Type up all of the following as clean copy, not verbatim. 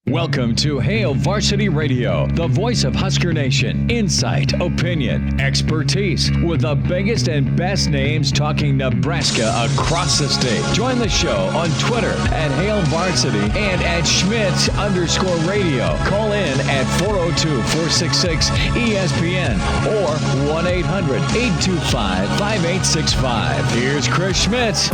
Welcome to Hail Varsity Radio, the voice of Husker Nation. Insight, opinion, expertise, with the biggest and best names talking Nebraska across the state. Join the show on Twitter at Hail Varsity and at Schmidt_radio. Call in at 402-466-ESPN or 1-800-825-5865. Here's Chris Schmidt.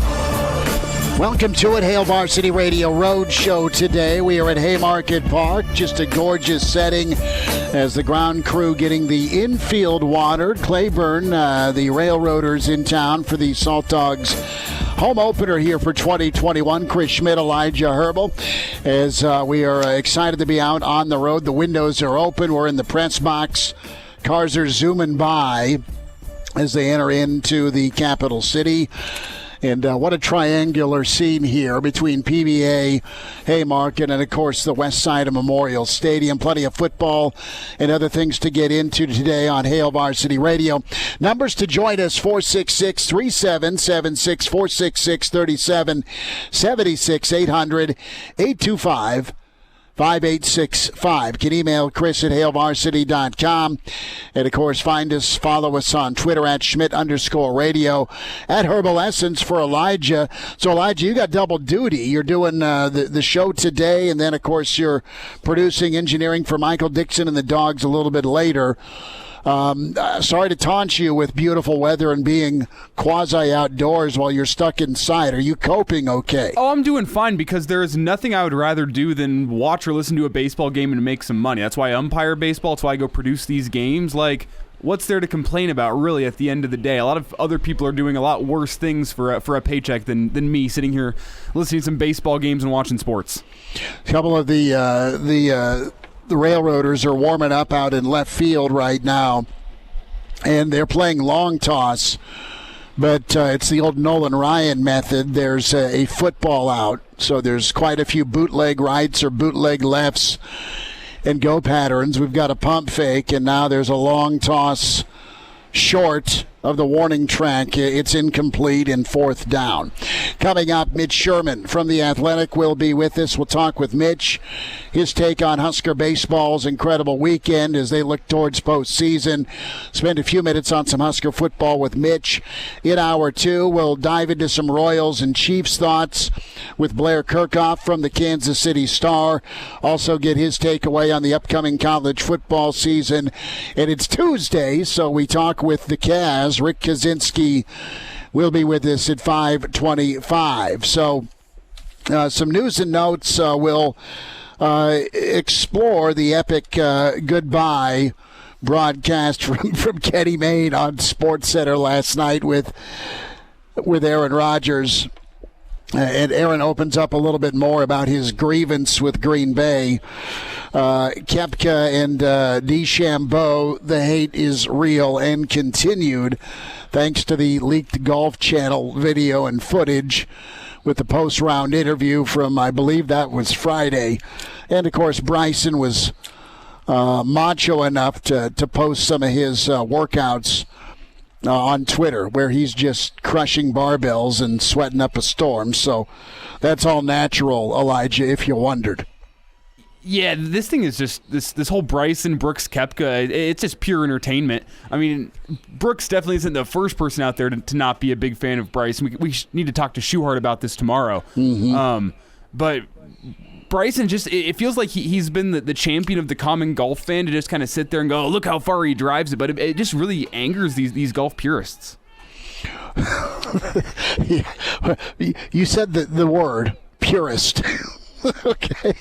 Welcome to it, Hail Varsity Radio Road Show today. We are at Haymarket Park, just a gorgeous setting as the ground crew getting the infield watered. Claiborne, the Railroaders in town for the Saltdogs home opener here for 2021. Chris Schmidt, Elijah Herbal, as we are excited to be out on the road. The windows are open. We're in the press box. Cars are zooming by as they enter into the capital city. And what a triangular scene here between PBA, Haymarket, and, of course, the west side of Memorial Stadium. Plenty of football and other things to get into today on Hail Varsity Radio. Numbers to join us, 466-3776, 466-3776, 800-825-5865. Can email Chris at hailvarsity.com. And, of course, follow us on Twitter at Schmidt_radio, at Herbal Essence for Elijah. So, Elijah, you got double duty. You're doing the show today, and then, of course, you're producing engineering for Michael Dixon and the Dogs a little bit later. Sorry to taunt you with beautiful weather and being quasi-outdoors while you're stuck inside. Are you coping okay? Oh, I'm doing fine because there is nothing I would rather do than watch or listen to a baseball game and make some money. That's why I umpire baseball. That's why I go produce these games. Like, what's there to complain about, really, at the end of the day? A lot of other people are doing a lot worse things for a paycheck than me sitting here listening to some baseball games and watching sports. A couple of the Railroaders are warming up out in left field right now, and they're playing long toss, but it's the old Nolan Ryan method. There's a football out, so there's quite a few bootleg rights or bootleg lefts and go patterns. We've got a pump fake, and now there's a long toss short of the warning track. It's incomplete in fourth down. Coming up, Mitch Sherman from The Athletic will be with us. We'll talk with Mitch, his take on Husker baseball's incredible weekend as they look towards postseason. Spend a few minutes on some Husker football with Mitch. In hour two, we'll dive into some Royals and Chiefs thoughts with Blair Kerkhoff from the Kansas City Star. Also get his takeaway on the upcoming college football season. And it's Tuesday, so we talk with the Cavs. Rick Kaczenski will be with us at 5:25. So some news and notes. We'll explore the epic goodbye broadcast from Kenny Mayne on SportsCenter last night with Aaron Rodgers. And Aaron opens up a little bit more about his grievance with Green Bay. Koepka and DeChambeau, the hate is real and continued thanks to the leaked Golf Channel video and footage with the post-round interview from, I believe that was Friday. And, of course, Bryson was macho enough to post some of his workouts on Twitter, where he's just crushing barbells and sweating up a storm. So that's all natural, Elijah, if you wondered. Yeah, this thing is just this whole Bryson, Brooks, Koepka, it's just pure entertainment. I mean, Brooks definitely isn't the first person out there to not be a big fan of Bryson. We need to talk to Schuhart about this tomorrow. Mm-hmm. But Bryson it feels like he's been the champion of the common golf fan to just kind of sit there and go, oh, look how far he drives it. But it just really angers these golf purists. You said the word purist. Okay.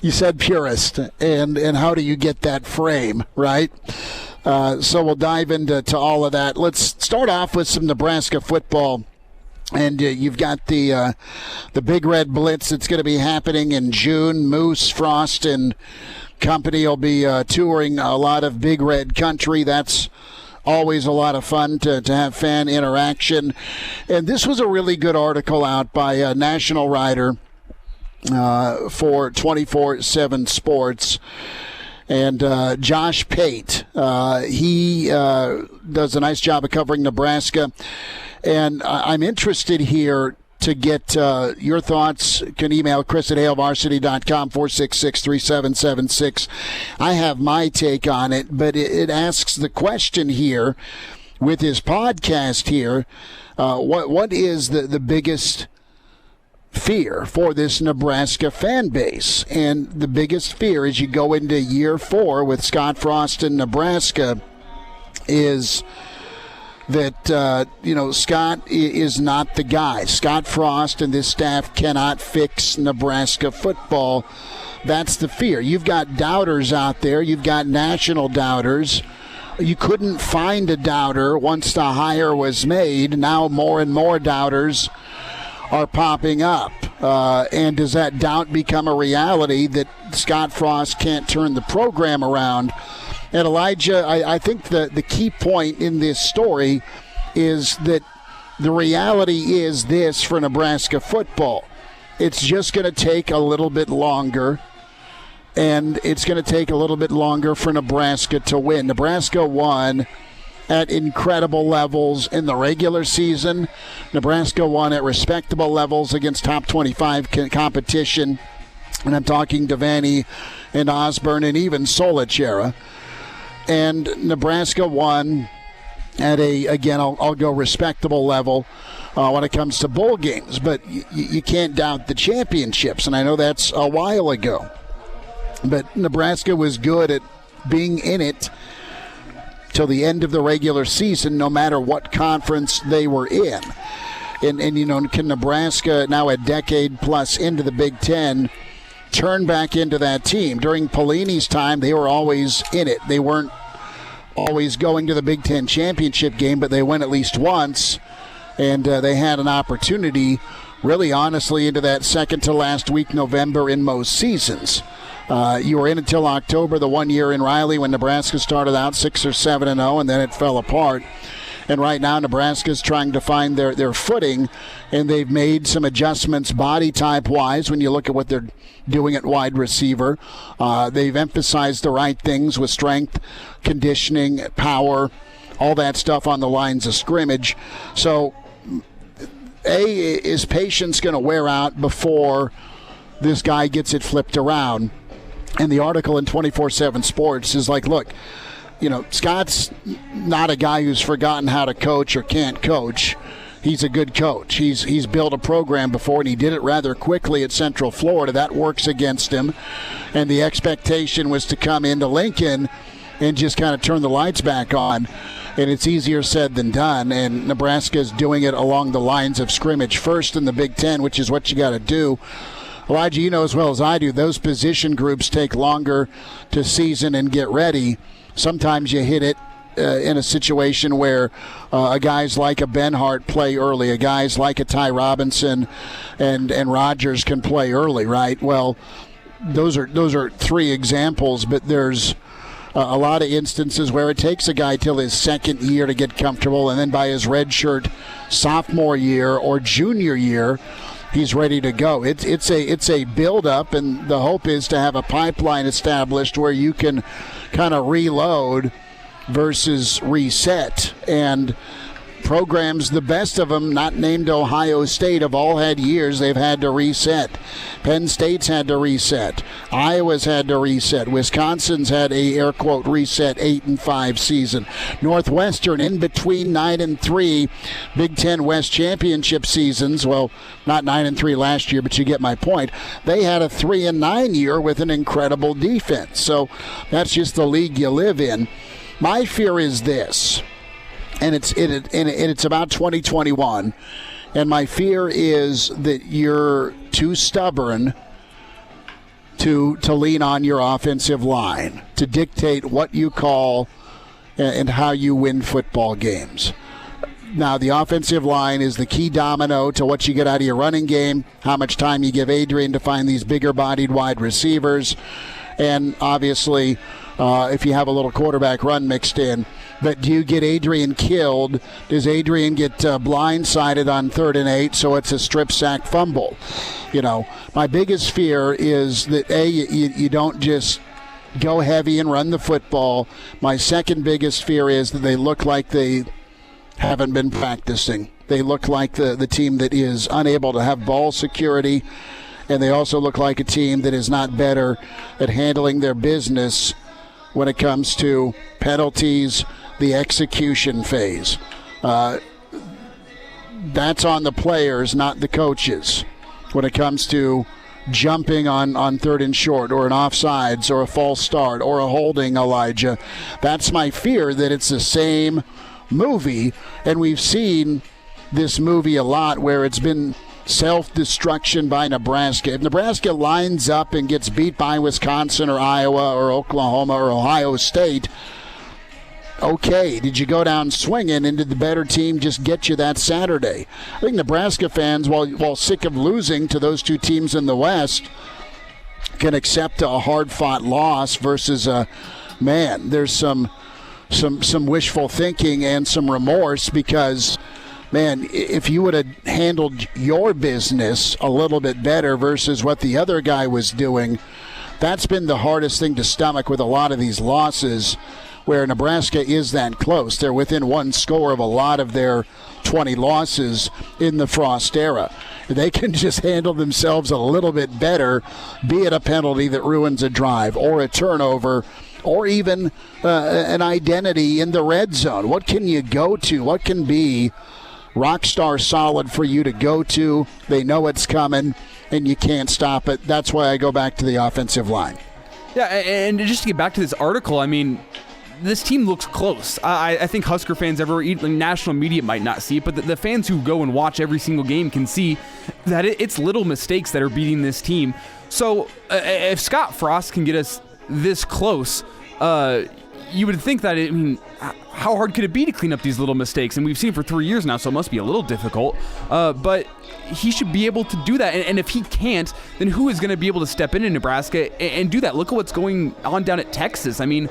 You said purist. And how do you get that frame, right? So we'll dive into all of that. Let's start off with some Nebraska football. And you've got the Big Red Blitz that's going to be happening in June. Moose, Frost, and company will be touring a lot of Big Red country. That's always a lot of fun to have fan interaction. And this was a really good article out by a national writer for 24/7 Sports. And Josh Pate, he does a nice job of covering Nebraska. And I'm interested here to get your thoughts. You can email Chris at HailVarsity.com, 466-3776. I have my take on it, but it asks the question here with his podcast here, what is the biggest fear for this Nebraska fan base? And the biggest fear as you go into year 4 with Scott Frost in Nebraska is that, Scott is not the guy. Scott Frost and this staff cannot fix Nebraska football. That's the fear. You've got doubters out there. You've got national doubters. You couldn't find a doubter once the hire was made. Now more and more doubters are popping up. And does that doubt become a reality that Scott Frost can't turn the program around? And Elijah, I think the key point in this story is that the reality is this for Nebraska football. It's just going to take a little bit longer. And it's going to take a little bit longer for Nebraska to win. Nebraska won at incredible levels in the regular season. Nebraska won at respectable levels against top 25 competition. And I'm talking Devaney and Osborne and even Solich era. And Nebraska won at I'll go respectable level when it comes to bowl games. But you can't doubt the championships. And I know that's a while ago. But Nebraska was good at being in it till the end of the regular season, no matter what conference they were in. And can Nebraska, now a decade plus into the Big Ten, turn back into that team? During Pelini's time, they were always in it. They weren't always going to the Big Ten championship game, but they went at least once, and they had an opportunity, really honestly, into that second to last week November in most seasons. You were in until October, the 1 year in Riley when Nebraska started out 6 or 7-0, and then it fell apart. And right now Nebraska's trying to find their footing, and they've made some adjustments body type-wise when you look at what they're doing at wide receiver. They've emphasized the right things with strength, conditioning, power, all that stuff on the lines of scrimmage. So, is patience going to wear out before this guy gets it flipped around? And the article in 24/7 Sports is like, look, Scott's not a guy who's forgotten how to coach or can't coach. He's a good coach. He's built a program before, and he did it rather quickly at Central Florida. That works against him. And the expectation was to come into Lincoln and just kind of turn the lights back on. And it's easier said than done. And Nebraska's doing it along the lines of scrimmage first in the Big Ten, which is what you got to do. Elijah, you know as well as I do, those position groups take longer to season and get ready. Sometimes you hit it in a situation where guys like a Benhart play early, guys like a Ty Robinson and Rogers can play early, right? Well, those are 3 examples, but there's a lot of instances where it takes a guy till his second year to get comfortable, and then by his redshirt sophomore year or junior year, he's ready to go. It's a build-up, and the hope is to have a pipeline established where you can kind of reload versus reset. And programs, the best of them, not named Ohio State, have all had years they've had to reset. Penn State's had to reset. Iowa's had to reset. Wisconsin's had a, air quote, reset 8-5 season. Northwestern in between 9-3 Big Ten West Championship seasons. Well, not 9-3 last year, but you get my point. They had a 3-9 year with an incredible defense. So that's just the league you live in. My fear is this. And it's about 2021, and my fear is that you're too stubborn to lean on your offensive line to dictate what you call and how you win football games. Now, the offensive line is the key domino to what you get out of your running game, how much time you give Adrian to find these bigger-bodied wide receivers, and obviously if you have a little quarterback run mixed in. But do you get Adrian killed? Does Adrian get blindsided on 3rd and 8 so it's a strip sack fumble? My biggest fear is that, you don't just go heavy and run the football. My second biggest fear is that they look like they haven't been practicing. They look like the team that is unable to have ball security, and they also look like a team that is not better at handling their business when it comes to penalties, the execution phase. That's on the players, not the coaches, when it comes to jumping on third and short, or an offsides, or a false start, or a holding, Elijah. That's my fear, that it's the same movie, and we've seen this movie a lot where it's been self-destruction by Nebraska. If Nebraska lines up and gets beat by Wisconsin or Iowa or Oklahoma or Ohio State, okay, did you go down swinging, and did the better team just get you that Saturday? I think Nebraska fans, while sick of losing to those two teams in the West, can accept a hard-fought loss versus there's some wishful thinking and some remorse, because, man, if you would have handled your business a little bit better versus what the other guy was doing, that's been the hardest thing to stomach with a lot of these losses, where Nebraska is that close. They're within one score of a lot of their 20 losses in the Frost era. They can just handle themselves a little bit better, be it a penalty that ruins a drive, or a turnover, or even an identity in the red zone. What can you go to? What can be rock star solid for you to go to? They know it's coming, and you can't stop it. That's why I go back to the offensive line. Yeah, and just to get back to this article, I mean, this team looks close. I think Husker fans national media might not see it, but the fans who go and watch every single game can see that it's little mistakes that are beating this team. So if Scott Frost can get us this close, you would think that, how hard could it be to clean up these little mistakes? And we've seen it for 3 years now, so it must be a little difficult. But he should be able to do that. And if he can't, then who is going to be able to step into Nebraska and do that? Look at what's going on down at Texas. I mean,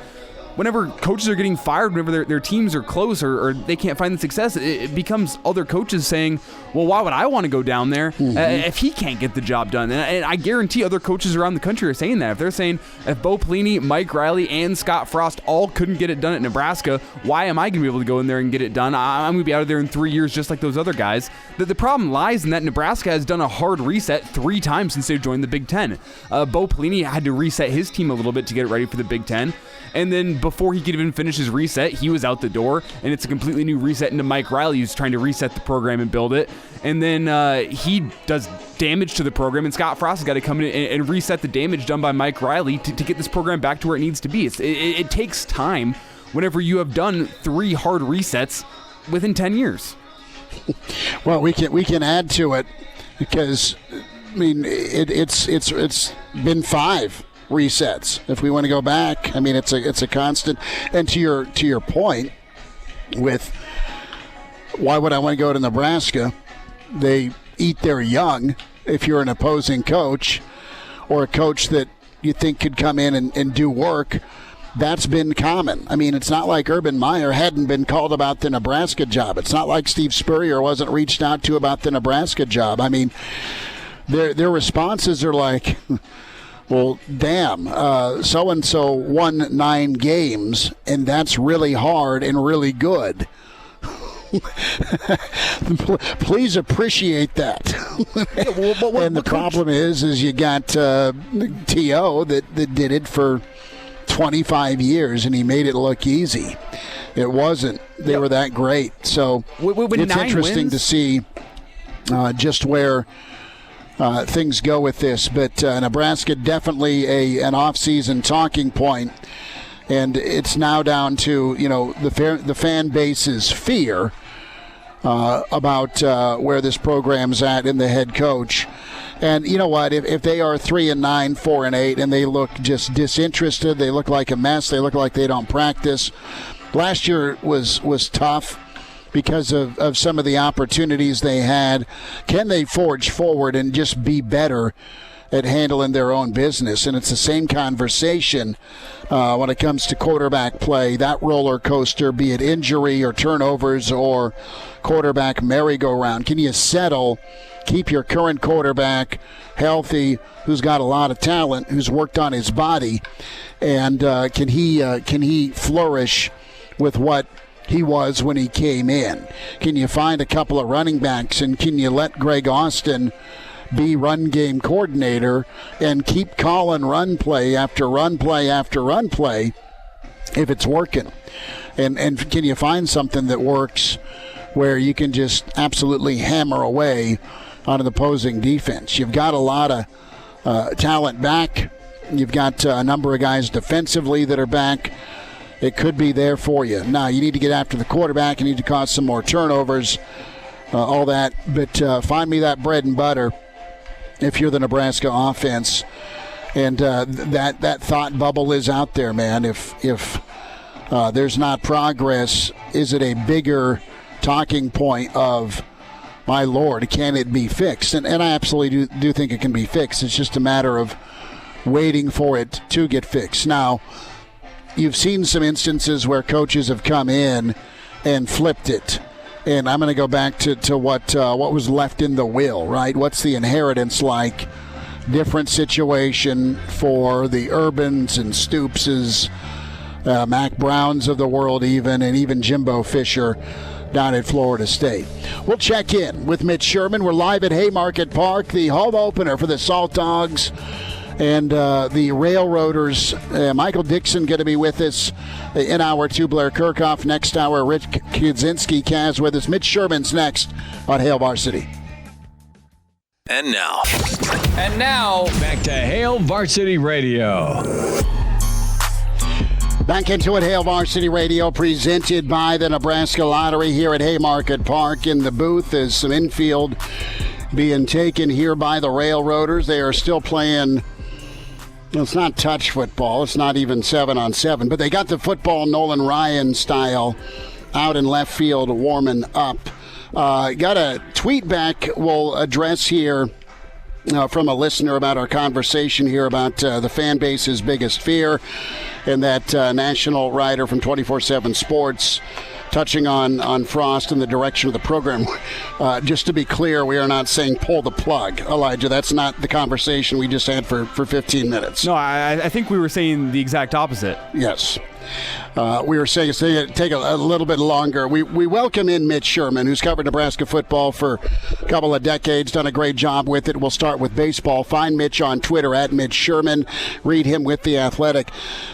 whenever coaches are getting fired, whenever their teams are close or they can't find the success, it becomes other coaches saying, well, why would I want to go down there if he can't get the job done? And I guarantee other coaches around the country are saying that. If they're saying, if Bo Pelini, Mike Riley, and Scott Frost all couldn't get it done at Nebraska, why am I going to be able to go in there and get it done? I'm going to be out of there in 3 years just like those other guys. The problem lies in that Nebraska has done a hard reset 3 times since they joined the Big Ten. Bo Pelini had to reset his team a little bit to get it ready for the Big Ten. And then before he could even finish his reset, he was out the door, and it's a completely new reset into Mike Riley, who's trying to reset the program and build it. And then he does damage to the program, and Scott Frost has got to come in and reset the damage done by Mike Riley to get this program back to where it needs to be. It takes time whenever you have done 3 hard resets within 10 years. Well, we can add to it, because, I mean, it's been 5 resets. If we want to go back, I mean, it's a constant. And to your point with why would I want to go to Nebraska? They eat their young. If you're an opposing coach or a coach that you think could come in and do work, that's been common. I mean, it's not like Urban Meyer hadn't been called about the Nebraska job. It's not like Steve Spurrier wasn't reached out to about the Nebraska job. I mean, their responses are like, well, damn, so-and-so won 9 games, and that's really hard and really good. Please appreciate that. And the problem is you got T.O. that did it for 25 years, and he made it look easy. It wasn't. They were that great. So it's interesting to see just where things go with this, but Nebraska definitely an off-season talking point, and it's now down to the fan base's fear about where this program's at and the head coach. And you know what? If they are 3-9, 4-8, and they look just disinterested, they look like a mess. They look like they don't practice. Last year was tough because of some of the opportunities they had. Can they forge forward and just be better at handling their own business? And it's the same conversation when it comes to quarterback play, that roller coaster, be it injury or turnovers or quarterback merry-go-round. Can you settle, keep your current quarterback healthy, who's got a lot of talent, who's worked on his body, and can he flourish with what he was when he came in? Can you find a couple of running backs, and can you let Greg Austin be run game coordinator and keep calling run play after run play after run play if it's working? And can you find something that works where you can just absolutely hammer away on an opposing defense? You've got a lot of talent back. You've got a number of guys defensively that are back. It could be there for you. Now, you need to get after the quarterback. You need to cause some more turnovers, all that. But find me that bread and butter if you're the Nebraska offense. And that thought bubble is out there, man. If there's not progress, is it a bigger talking point of, my Lord, can it be fixed? And I absolutely do think it can be fixed. It's just a matter of waiting for it to get fixed. Now, you've seen some instances where coaches have come in and flipped it. And I'm going to go back to what was left in the will, right? What's the inheritance like? Different situation for the Urbans and Stoopses, Mac Browns of the world even, and even Jimbo Fisher down at Florida State. We'll check in with Mitch Sherman. We're live at Haymarket Park, the home opener for the Saltdogs and the Railroaders. Michael Dixon going to be with us in hour 2. Blair Kerkhoff next hour. Rich Kaczenski, Kaz with us. Mitch Sherman's next on Hail Varsity. And now, back to Hail Varsity Radio. Back into it, Hail Varsity Radio, presented by the Nebraska Lottery here at Haymarket Park. In the booth is some infield being taken here by the Railroaders. They are still playing. It's not touch football. It's not even 7-on-7. But they got the football Nolan Ryan style out in left field warming up. Got a tweet back we'll address here from a listener about our conversation here about the fan base's biggest fear, and that national writer from 24/7 Sports touching on Frost and the direction of the program. Just to be clear, we are not saying pull the plug, Elijah. That's not the conversation we just had for 15 minutes. No, I think we were saying the exact opposite. Yes. We were saying take a little bit longer. We welcome in Mitch Sherman, who's covered Nebraska football for a couple of decades, done a great job with it. We'll start with baseball. Find Mitch on Twitter at Mitch Sherman. Read him with The Athletic.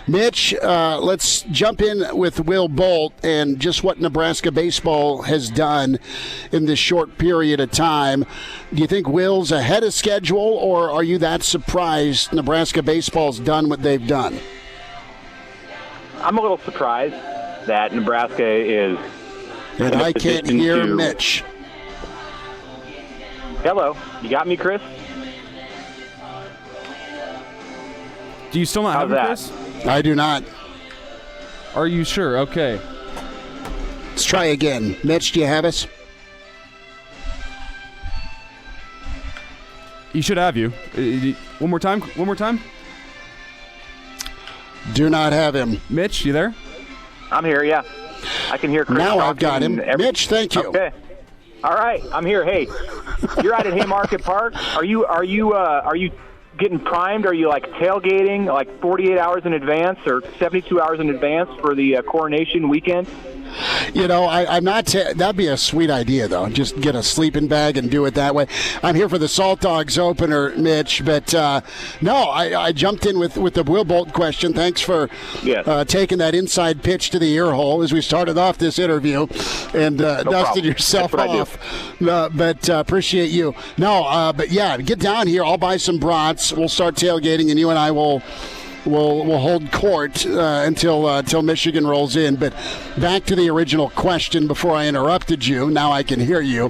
Mitch, let's jump in with Will Bolt and just what Nebraska baseball has done in this short period of time. Do you think Will's ahead of schedule, or are you that surprised Nebraska baseball's done what they've done? I'm a little surprised that Nebraska is. And I can't hear Mitch. Hello. You got me, Chris? Do you still not have me, Chris? I do not. Are you sure? Okay. Let's try again. Mitch, do you have us? He should have you. One more time? One more time? Do not have him. Mitch, you there? I'm here, yeah. I can hear Chris. Now I've got him. Mitch, thank you. Okay. All right, I'm here. Hey, you're out at Haymarket Park. Are you getting primed? Are you like tailgating like 48 hours in advance or 72 hours in advance for the coronation weekend? You know, I'm not. That'd be a sweet idea, though. Just get a sleeping bag and do it that way. I'm here for the Saltdogs opener, Mitch. But no, I jumped in with the Will Bolt question. Thanks for taking that inside pitch to the ear hole as we started off this interview and dusted yourself off. But appreciate you. No, but yeah, get down here. I'll buy some brats. We'll start tailgating, and you and I will hold court until Michigan rolls in. But back to the original question before I interrupted you. Now I can hear you.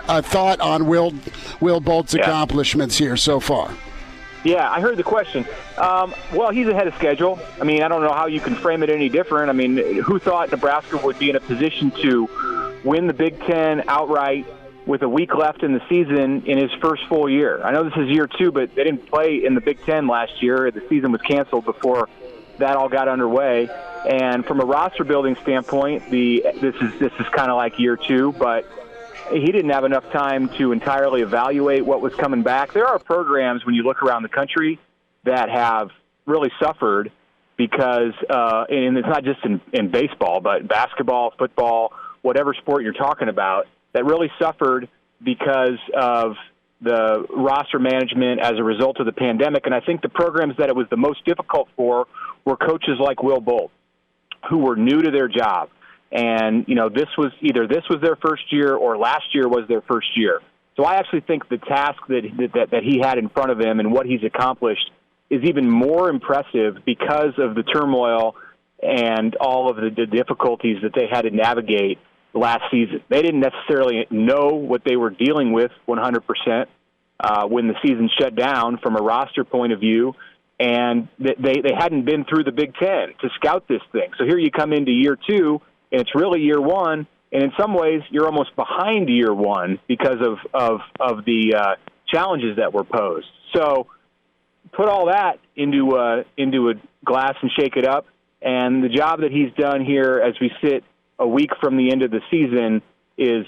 A thought on Will Bolt's accomplishments here so far. Yeah, I heard the question. Well, he's ahead of schedule. I mean, I don't know how you can frame it any different. I mean, who thought Nebraska would be in a position to win the Big Ten outright with a week left in the season in his first full year? I know this is year 2, but they didn't play in the Big Ten last year. The season was canceled before that all got underway. And from a roster building standpoint, this is kind of like year 2, but he didn't have enough time to entirely evaluate what was coming back. There are programs when you look around the country that have really suffered because, and it's not just in baseball, but basketball, football, whatever sport you're talking about, that really suffered because of the roster management as a result of the pandemic. And I think the programs that it was the most difficult for were coaches like Will Bolt, who were new to their job. And, this was their first year or last year was their first year. So I actually think the task that he had in front of him and what he's accomplished is even more impressive because of the turmoil and all of the difficulties that they had to navigate last season. They didn't necessarily know what they were dealing with 100% when the season shut down from a roster point of view, and they hadn't been through the Big Ten to scout this thing. So here you come into year two, and it's really year one, and in some ways you're almost behind year one because of the challenges that were posed. So put all that into a glass and shake it up, and the job that he's done here as we sit a week from the end of the season is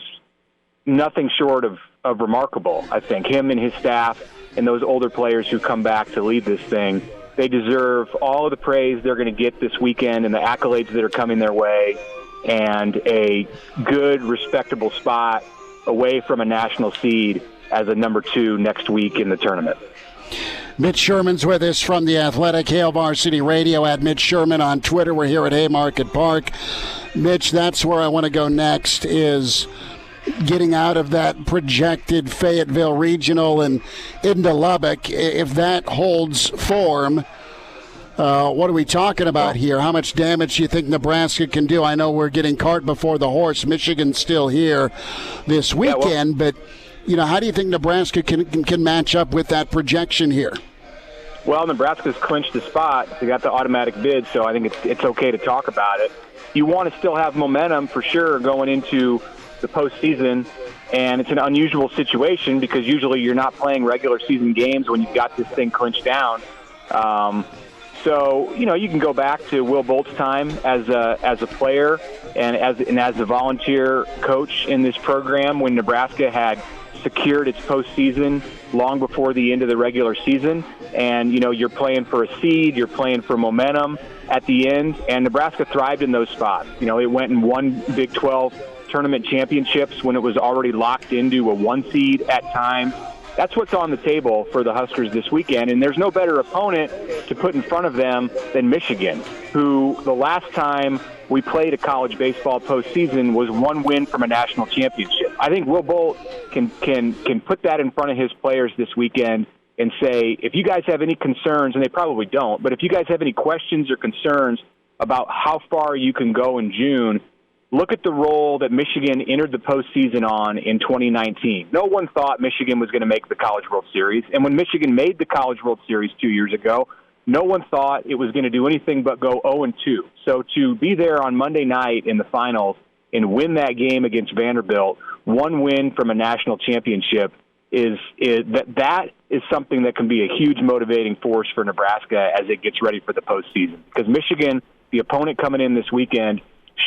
nothing short of remarkable. I think him and his staff and those older players who come back to lead this thing, they deserve all of the praise they're going to get this weekend and the accolades that are coming their way, and a good, respectable spot away from a national seed as a number 2 next week in the tournament. Mitch Sherman's with us from The Athletic. Hail Varsity Radio at Mitch Sherman on Twitter. We're here at Haymarket Park. Mitch, that's where I want to go next, is getting out of that projected Fayetteville Regional and into Lubbock. If that holds form, what are we talking about here? How much damage do you think Nebraska can do? I know we're getting cart before the horse. Michigan's still here this weekend, but how do you think Nebraska can match up with that projection here? Well, Nebraska's clinched the spot. They got the automatic bid, so I think it's okay to talk about it. You want to still have momentum for sure going into the postseason, and it's an unusual situation because usually you're not playing regular season games when you've got this thing clinched down. So you can go back to Will Bolt's time as a player and as a volunteer coach in this program when Nebraska had secured its postseason long before the end of the regular season. And, you're playing for a seed, you're playing for momentum at the end, and Nebraska thrived in those spots. It went and won Big 12 tournament championships when it was already locked into a 1 seed at times. That's what's on the table for the Huskers this weekend, and there's no better opponent to put in front of them than Michigan, who the last time we played a college baseball postseason was 1 win from a national championship. I think Will Bolt can put that in front of his players this weekend and say, if you guys have any concerns, and they probably don't, but if you guys have any questions or concerns about how far you can go in June, look at the role that Michigan entered the postseason on in 2019. No one thought Michigan was going to make the College World Series. And when Michigan made the College World Series 2 years ago, no one thought it was going to do anything but go 0-2. So to be there on Monday night in the finals and win that game against Vanderbilt, 1 win from a national championship, that is something that can be a huge motivating force for Nebraska as it gets ready for the postseason. Because Michigan, the opponent coming in this weekend,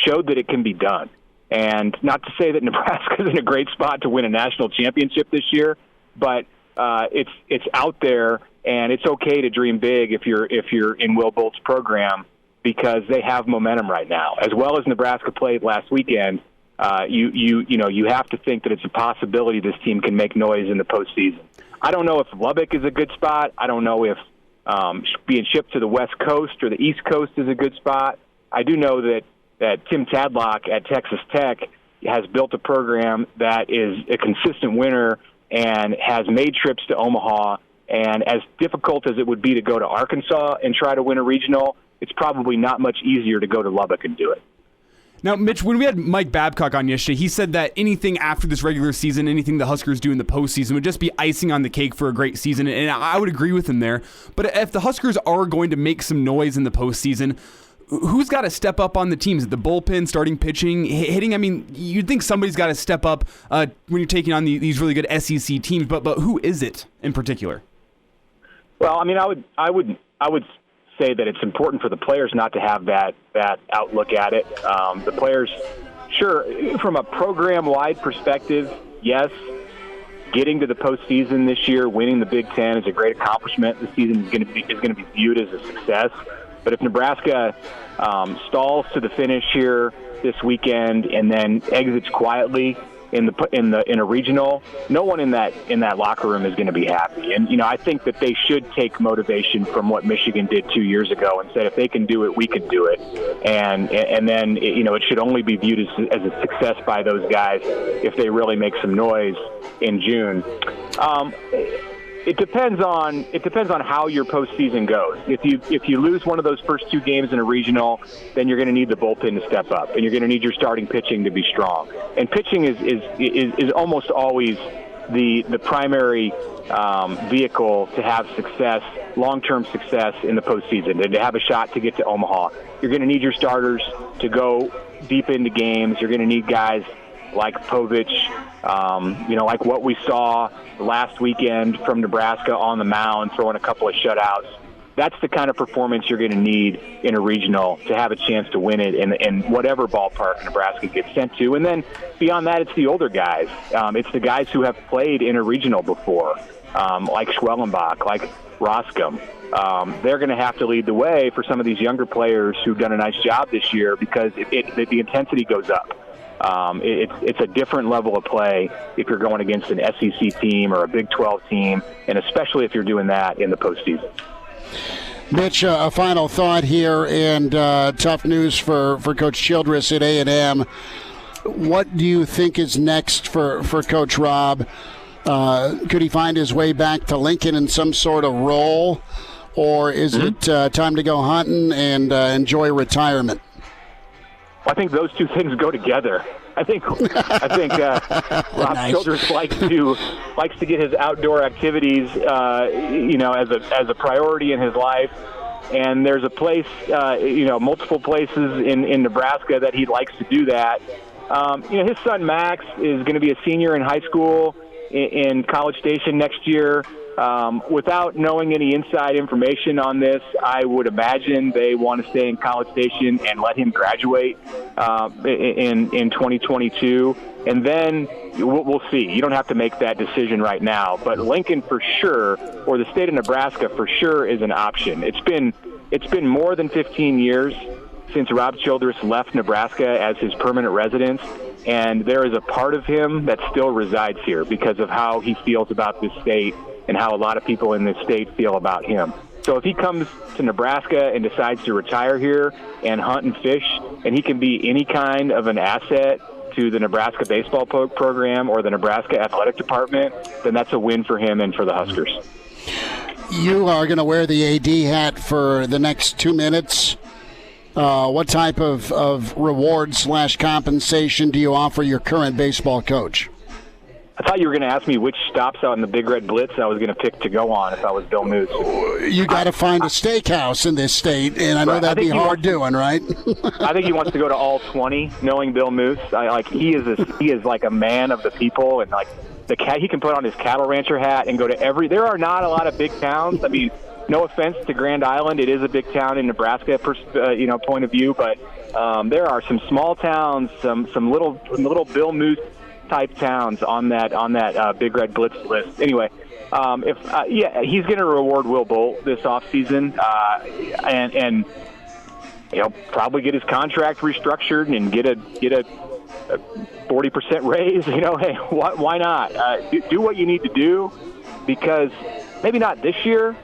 showed that it can be done. And not to say that Nebraska is in a great spot to win a national championship this year, but it's out there, and it's okay to dream big if you're in Will Bolt's program, because they have momentum right now. As well as Nebraska played last weekend, you have to think that it's a possibility this team can make noise in the postseason. I don't know if Lubbock is a good spot. I don't know if being shipped to the West Coast or the East Coast is a good spot. I do know that Tim Tadlock at Texas Tech has built a program that is a consistent winner and has made trips to Omaha. And as difficult as it would be to go to Arkansas and try to win a regional, it's probably not much easier to go to Lubbock and do it. Now, Mitch, when we had Mike Babcock on yesterday, he said that anything after this regular season, anything the Huskers do in the postseason would just be icing on the cake for a great season, and I would agree with him there. But if the Huskers are going to make some noise in the postseason, who's got to step up on the teams? The bullpen, starting pitching, hitting? I mean, you'd think somebody's got to step up when you're taking on these really good SEC teams, but who is it in particular? Well, I mean, I would say that it's important for the players not to have that outlook at it. The players, sure, from a program-wide perspective, yes, getting to the postseason this year, winning the Big Ten is a great accomplishment. The season is going to be viewed as a success. But if Nebraska stalls to the finish here this weekend and then exits quietly in a regional, no one in that locker room is going to be happy. And I think that they should take motivation from what Michigan did 2 years ago and said, if they can do it, we can do it. And then it should only be viewed as a success by those guys if they really make some noise in June. It depends on how your postseason goes. If you lose one of those first 2 games in a regional, then you're going to need the bullpen to step up, and you're going to need your starting pitching to be strong. And pitching is almost always the primary vehicle to have success, long-term success in the postseason, and to have a shot to get to Omaha. You're going to need your starters to go deep into games. You're going to need guys like Povich, like what we saw last weekend from Nebraska on the mound, throwing a couple of shutouts. That's the kind of performance you're going to need in a regional to have a chance to win it in whatever ballpark Nebraska gets sent to. And then beyond that, it's the older guys. It's the guys who have played in a regional before, like Schwellenbach, like Roscom. They're going to have to lead the way for some of these younger players who've done a nice job this year, because the intensity goes up. It's a different level of play if you're going against an SEC team or a Big 12 team, and especially if you're doing that in the postseason. Mitch, a final thought here, and tough news for Coach Childress at A&M. What do you think is next for Coach Rob? Could he find his way back to Lincoln in some sort of role, or is it time to go hunting and enjoy retirement? I think those two things go together. I think Rob Childress likes to get his outdoor activities, as a priority in his life. And there's a place, multiple places in Nebraska that he likes to do that. His son Max is going to be a senior in high school in College Station next year. Without knowing any inside information on this, I would imagine they want to stay in College Station and let him graduate in 2022. And then we'll see. You don't have to make that decision right now. But Lincoln for sure, or the state of Nebraska for sure, is an option. It's been more than 15 years since Rob Childress left Nebraska as his permanent residence, and there is a part of him that still resides here because of how he feels about this state and how a lot of people in this state feel about him. So if he comes to Nebraska and decides to retire here and hunt and fish, and he can be any kind of an asset to the Nebraska baseball program or the Nebraska athletic department, then that's a win for him and for the Huskers. You are going to wear the AD hat for the next 2 minutes. What type of reward/compensation do you offer your current baseball coach? I thought you were going to ask me which stops out in the Big Red Blitz I was going to pick to go on if I was Bill Moose. You got to find a steakhouse in this state, and I know that'd be hard doing, right? I think he wants to go to all 20, knowing Bill Moose. He is like a man of the people, and like he can put on his cattle rancher hat and go to every. There are not a lot of big towns. I mean, no offense to Grand Island, it is a big town in Nebraska, point of view, but there are some small towns, some little Bill Moose type towns on that Big Red Blitz list. Anyway, he's going to reward Will Bolt this offseason, and probably get his contract restructured and get a 40% raise. Hey, why not? Do what you need to do, because maybe not this year,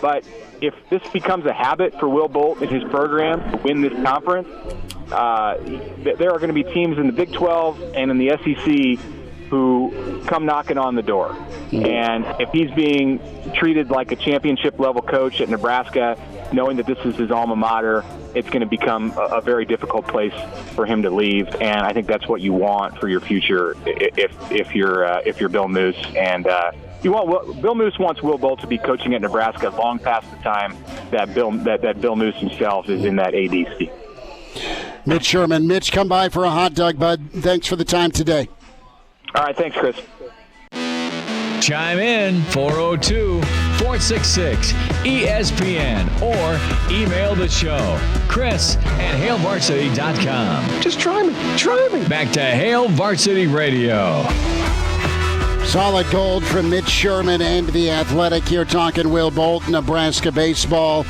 but if this becomes a habit for Will Bolt and his program to win this conference, there are going to be teams in the Big 12 and in the SEC who come knocking on the door. And if he's being treated like a championship-level coach at Nebraska, knowing that this is his alma mater, it's going to become a very difficult place for him to leave. And I think that's what you want for your future if you're Bill Moose. And Bill Moose wants Will Bolt to be coaching at Nebraska long past the time that Bill Moose himself is in that AD seat. Mitch Sherman. Mitch, come by for a hot dog, bud. Thanks for the time today. All right, thanks, Chris. Chime in 402-466-ESPN or email the show, Chris@HailVarsity.com. Just try me. Back to Hail Varsity Radio. Solid gold from Mitch Sherman and the Athletic here, talking Will Bolt, Nebraska baseball.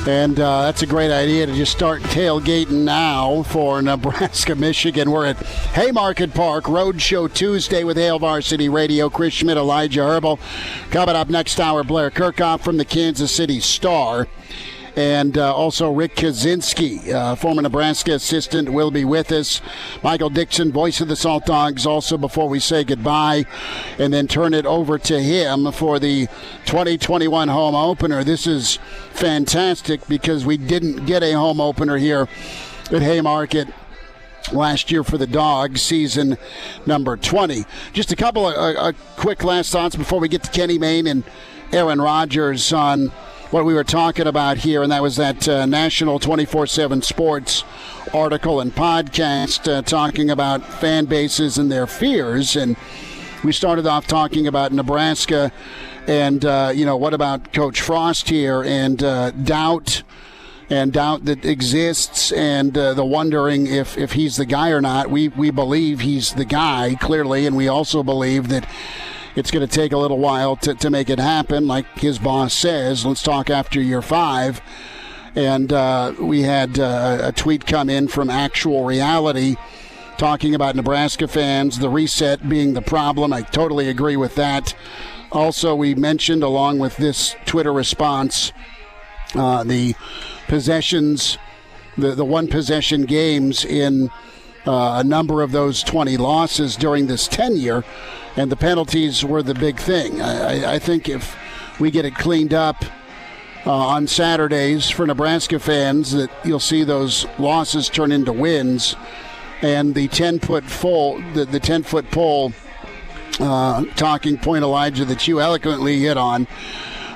And that's a great idea to just start tailgating now for Nebraska, Michigan. We're at Haymarket Park, Roadshow Tuesday with Hail Varsity Radio. Chris Schmidt, Elijah Herbal. Coming up next hour, Blair Kerkhoff from the Kansas City Star. And also Rick Kaczenski, former Nebraska assistant, will be with us. Michael Dixon, voice of the Saltdogs, also before we say goodbye and then turn it over to him for the 2021 home opener. This is fantastic because we didn't get a home opener here at Haymarket last year for the Dogs, season number 20. Just a couple of quick last thoughts before we get to Kenny Mayne and Aaron Rodgers on what we were talking about here, and that was that National 24/7 Sports article and podcast talking about fan bases and their fears. And we started off talking about Nebraska and, what about Coach Frost here and doubt that exists and the wondering if he's the guy or not. We believe he's the guy, clearly, and we also believe that it's going to take a little while to make it happen, like his boss says. Let's talk after year 5. And we had a tweet come in from Actual Reality talking about Nebraska fans, the reset being the problem. I totally agree with that. Also, we mentioned, along with this Twitter response, the possessions, the one-possession games in a number of those 20 losses during this tenure. And the penalties were the big thing. I think if we get it cleaned up on Saturdays for Nebraska fans, that you'll see those losses turn into wins. And the 10-foot pole talking point, Elijah, that you eloquently hit on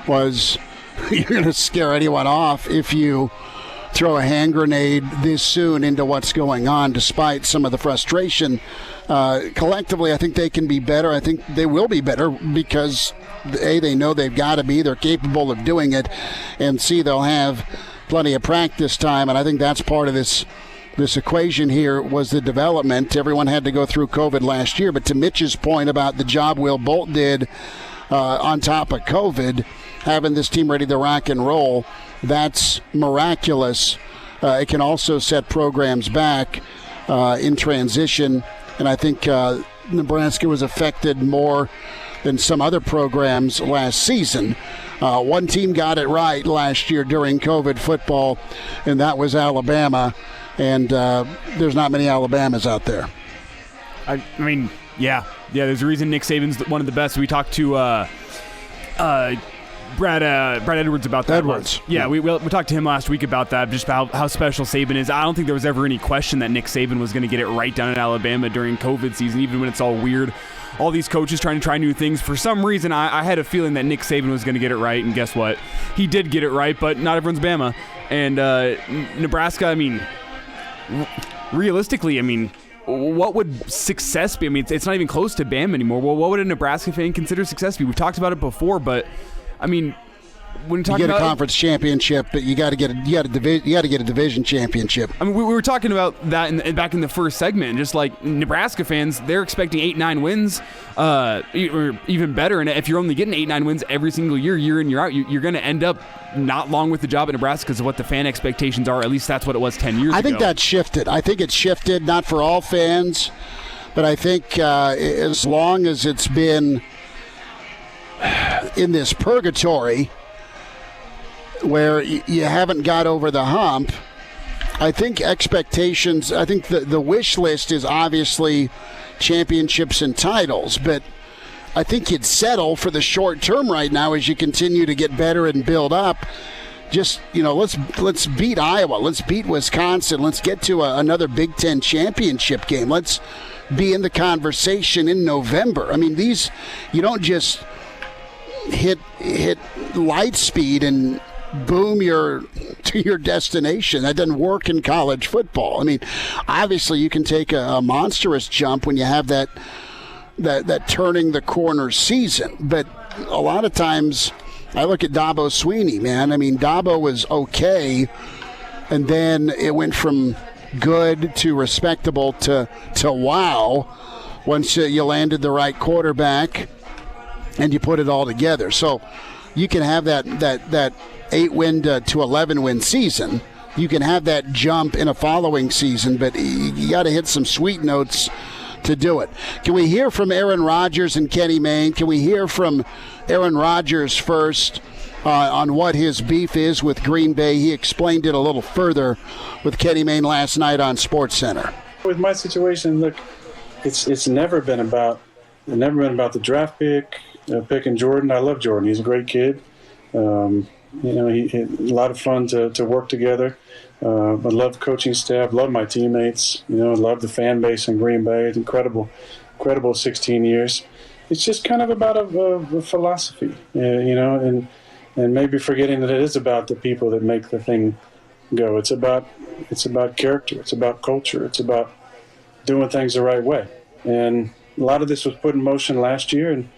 was you're going to scare anyone off if you throw a hand grenade this soon into what's going on, despite some of the frustration. Collectively, I think they can be better. I think they will be better because, A, they know they've got to be. They're capable of doing it. And, C, they'll have plenty of practice time. And I think that's part of this equation here was the development. Everyone had to go through COVID last year. But to Mitch's point about the job Will Bolt did on top of COVID, having this team ready to rock and roll, that's miraculous. It can also set programs back in transition. And I think Nebraska was affected more than some other programs last season. One team got it right last year during COVID football, and that was Alabama. And there's not many Alabamas out there. I mean, yeah. There's a reason Nick Saban's one of the best. We talked to Brad Edwards about that. Edwards. Yeah, we talked to him last week about that, just about how special Saban is. I don't think there was ever any question that Nick Saban was going to get it right down in Alabama during COVID season, even when it's all weird. All these coaches trying to try new things. For some reason, I had a feeling that Nick Saban was going to get it right, and guess what? He did get it right, but not everyone's Bama. And Nebraska, I mean, realistically, I mean, what would success be? I mean, it's not even close to Bama anymore. Well, what would a Nebraska fan consider success be? We've talked about it before, but I mean, when talking you get about a conference championship, but you got to get a division championship. I mean, we were talking about that back in the first segment. Just like Nebraska fans, they're expecting 8-9 wins, or even better. And if you're only getting 8-9 wins every single year in year out, you're going to end up not long with the job at Nebraska because of what the fan expectations are. At least that's what it was 10 years ago. I think that's shifted. I think it's shifted, not for all fans, but I think as long as it's been in this purgatory where you haven't got over the hump, I think expectations, I think the wish list is obviously championships and titles, but I think you'd settle for the short term right now as you continue to get better and build up. Just, let's beat Iowa, let's beat Wisconsin, let's get to another Big Ten championship game, let's be in the conversation in November. I mean, you don't just hit light speed and boom to your destination. That doesn't work in college football. I mean, obviously you can take a monstrous jump when you have that turning the corner season, but a lot of times I look at Dabo Swinney, man. I mean, Dabo was okay, and then it went from good to respectable to wow once you landed the right quarterback and you put it all together. So you can have that 8-win to 11-win season. You can have that jump in a following season, but you got to hit some sweet notes to do it. Can we hear from Aaron Rodgers and Kenny Mayne? Can we hear from Aaron Rodgers first on what his beef is with Green Bay? He explained it a little further with Kenny Mayne last night on SportsCenter. With my situation, look, it's never been about the draft pick, picking Jordan. I love Jordan. He's a great kid. He a lot of fun to work together. I love the coaching staff, love my teammates. I love the fan base in Green Bay. It's incredible 16 years. It's just kind of about a philosophy, and maybe forgetting that it is about the people that make the thing go. It's about character. It's about culture. It's about doing things the right way. And a lot of this was put in motion last year, and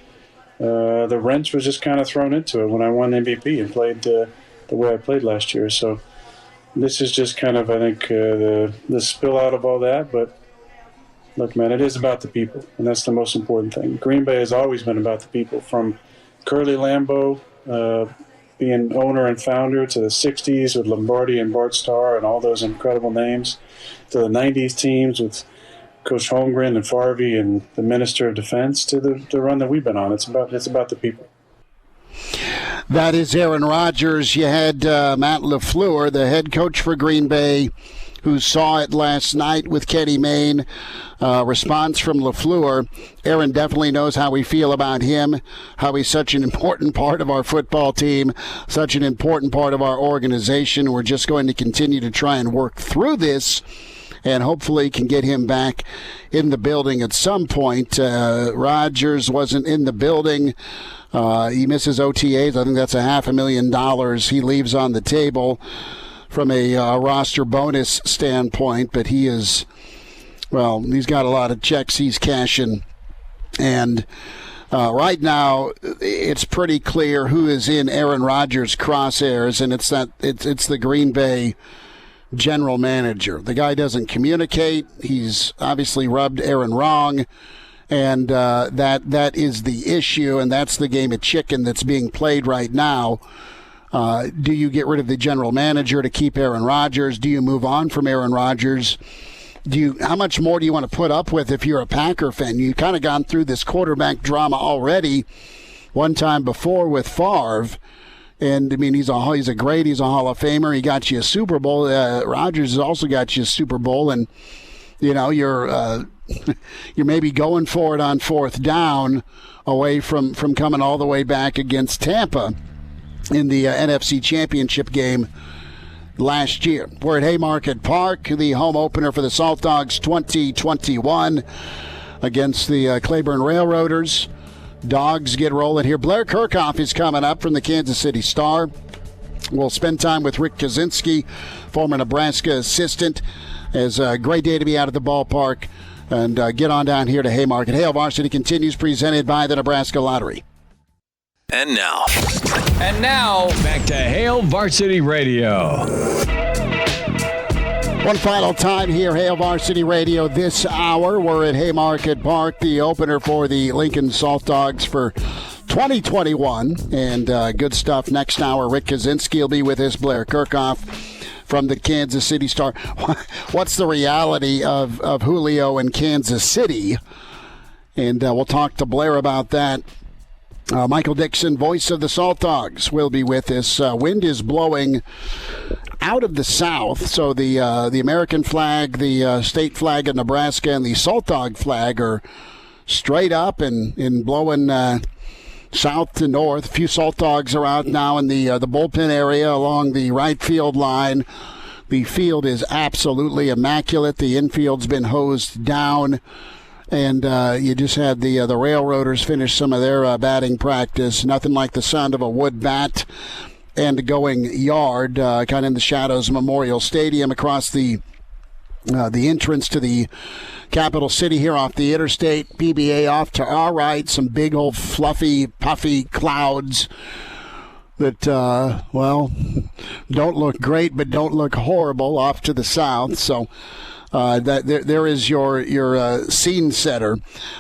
the wrench was just kind of thrown into it when I won MVP and played the way I played last year. So this is just kind of, I think, the spill out of all that. But look, man, it is about the people, and that's the most important thing. Green Bay has always been about the people, from Curly Lambeau being owner and founder to the 60s with Lombardi and Bart Starr and all those incredible names, to the 90s teams with Coach Holmgren and Farvey and the Minister of Defense, to the run that we've been on. It's about the people. That is Aaron Rodgers. You had Matt LaFleur, the head coach for Green Bay, who saw it last night with Kenny Mayne. Response from LaFleur. Aaron definitely knows how we feel about him, how he's such an important part of our football team, such an important part of our organization. We're just going to continue to try and work through this and hopefully can get him back in the building at some point. Rodgers wasn't in the building. He misses OTAs. I think that's $500,000 he leaves on the table from a roster bonus standpoint, but he's got a lot of checks he's cashing. And right now, it's pretty clear who is in Aaron Rodgers' crosshairs, and it's the Green Bay general manager. The guy doesn't communicate. He's obviously rubbed Aaron wrong, and that is the issue, and that's the game of chicken that's being played right now. Do you get rid of the general manager to keep Aaron Rodgers? Do you move on from Aaron Rodgers? How much more do you want to put up with if you're a Packer fan? You've kind of gone through this quarterback drama already one time before with Favre. And, I mean, he's a Hall of Famer. He got you a Super Bowl. Rodgers has also got you a Super Bowl. And, you're maybe going for it on fourth down away from coming all the way back against Tampa in the NFC Championship game last year. We're at Haymarket Park, the home opener for the Saltdogs 2021 against the Claiborne Railroaders. Dogs get rolling here. Blair Kerkhoff is coming up from the Kansas City Star. We'll spend time with Rick Kaczenski, former Nebraska assistant. It's a great day to be out at the ballpark. And get on down here to Haymarket. Hail Varsity continues, presented by the Nebraska Lottery. And now, back to Hail Varsity Radio. One final time here, Hail Varsity Radio this hour. We're at Haymarket Park, the opener for the Lincoln Saltdogs for 2021. And good stuff next hour. Rick Kaczenski will be with us, Blair Kerkhoff from the Kansas City Star. What's the reality of Julio in Kansas City? And we'll talk to Blair about that. Michael Dixon, voice of the Saltdogs, will be with us. Wind is blowing out of the south, so the American flag, the state flag of Nebraska, and the Saltdog flag are straight up and blowing south to north. A few Saltdogs are out now in the bullpen area along the right field line. The field is absolutely immaculate. The infield's been hosed down. And you just had the Railroaders finish some of their batting practice. Nothing like the sound of a wood bat and going yard, kind of in the shadows of Memorial Stadium across the entrance to the capital city here off the interstate. PBA off to our right, some big old fluffy, puffy clouds that, don't look great, but don't look horrible off to the south. So there is your scene setter.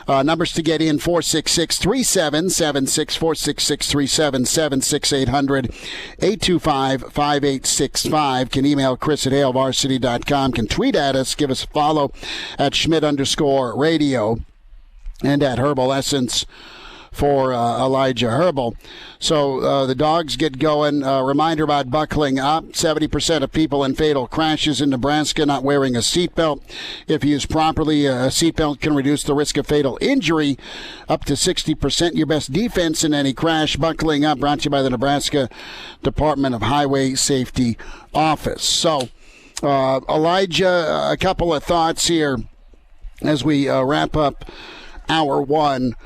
Numbers to get in: 466-3776, 466-3776, 800-825-5865. Can email Chris@HaleVarsity.com. Can tweet at us. Give us a follow at Schmidt_radio and at Herbal Essence for Elijah Herbal. So the Dogs get going. Reminder about buckling up. 70% of people in fatal crashes in Nebraska not wearing a seatbelt. If used properly, a seatbelt can reduce the risk of fatal injury up to 60%. Your best defense in any crash. Buckling up, brought to you by the Nebraska Department of Highway Safety Office. So, Elijah, a couple of thoughts here as we wrap up hour one.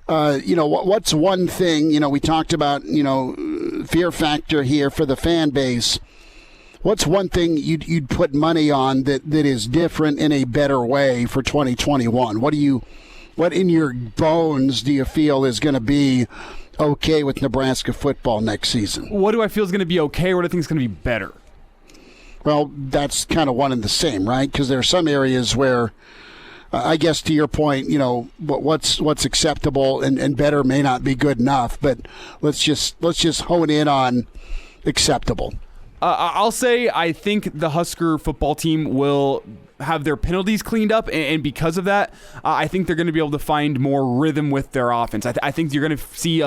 What's one thing, we talked about, fear factor here for the fan base. What's one thing you'd put money on that is different in a better way for 2021? What in your bones do you feel is going to be okay with Nebraska football next season? What do I feel is going to be okay? What do I think is going to be better? Well, that's kind of one and the same, right? Because there are some areas where, I guess to your point, what's acceptable and better may not be good enough, but let's just hone in on acceptable. I'll say I think the Husker football team will have their penalties cleaned up, and because of that, I think they're going to be able to find more rhythm with their offense. I think you're going to see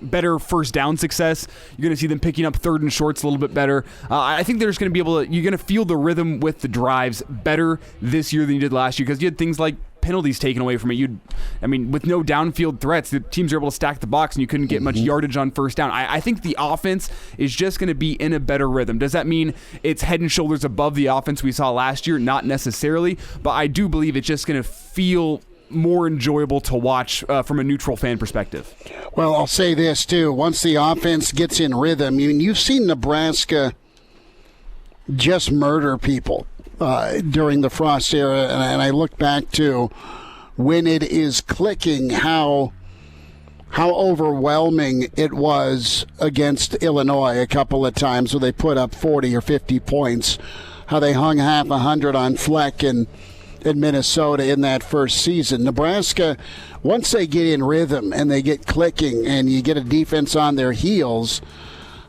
better first down success. You're going to see them picking up third and shorts a little bit better. I think they're just going to be able to, you're going to feel the rhythm with the drives better this year than you did last year, because you had things like penalties taken away from it. With no downfield threats, the teams are able to stack the box and you couldn't get much yardage on first down. I think the offense is just going to be in a better rhythm. Does that mean it's head and shoulders above the offense we saw last year? Not necessarily, but I do believe it's just going to feel more enjoyable to watch from a neutral fan perspective. Well, I'll say this too. Once the offense gets in rhythm, you've seen Nebraska just murder people during the Frost era, and I look back to when it is clicking, how overwhelming it was against Illinois a couple of times where they put up 40 or 50 points, how they hung half 100 on Fleck in Minnesota in that first season. Nebraska, once they get in rhythm and they get clicking and you get a defense on their heels,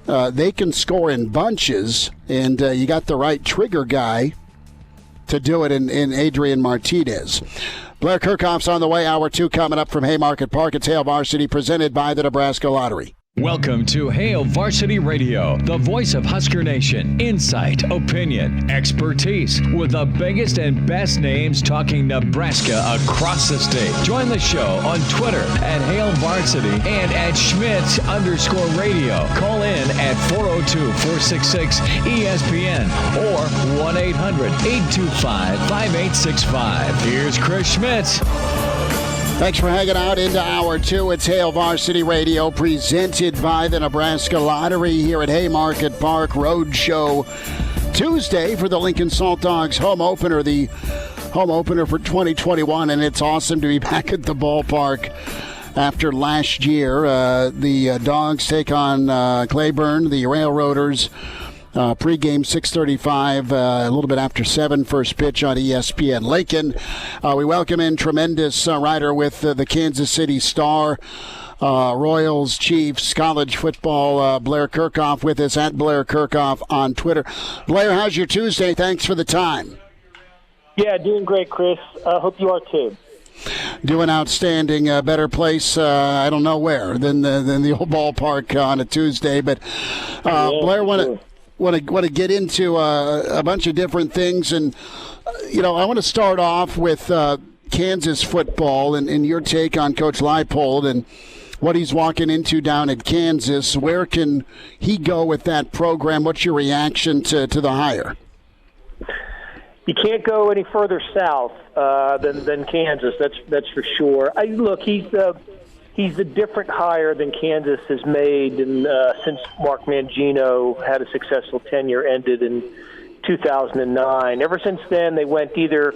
they can score in bunches, and you got the right trigger guy to do it in Adrian Martinez. Blair Kerkhoff's on the way. Hour 2 coming up from Haymarket Park. It's Hale Varsity, presented by the Nebraska Lottery. Welcome to Hale Varsity Radio, the voice of Husker Nation. Insight, opinion, expertise, with the biggest and best names talking Nebraska across the state. Join the show on Twitter at Hale Varsity and at Schmidt_radio. Call in at 402-466-ESPN or 1-800-825-5865. Here's Chris Schmidt. Thanks for hanging out into Hour 2. It's Hale Varsity Radio, presented by the Nebraska Lottery here at Haymarket Park Roadshow Tuesday for the Lincoln Saltdogs home opener, the home opener for 2021, and it's awesome to be back at the ballpark after last year. The Dogs take on Claiborne, the Railroaders. Pre-game 6:35, a little bit after 7, first pitch on ESPN Lincoln. We welcome in tremendous writer with the Kansas City Star, Royals, Chiefs, college football, Blair Kerkhoff with us at Blair Kerkhoff on Twitter. Blair, how's your Tuesday? Thanks for the time. Yeah, doing great, Chris. Hope you are too. Doing outstanding. Better place, I don't know where, than the old ballpark on a Tuesday. But Blair, want to get into a bunch of different things, and I want to start off with Kansas football and your take on Coach Leipold and what he's walking into down at Kansas. Where can he go with that program? What's your reaction to the hire? You can't go any further south than Kansas. That's for sure. Look, he's a different hire than Kansas has made since Mark Mangino had a successful tenure ended in 2009. Ever since then, they went either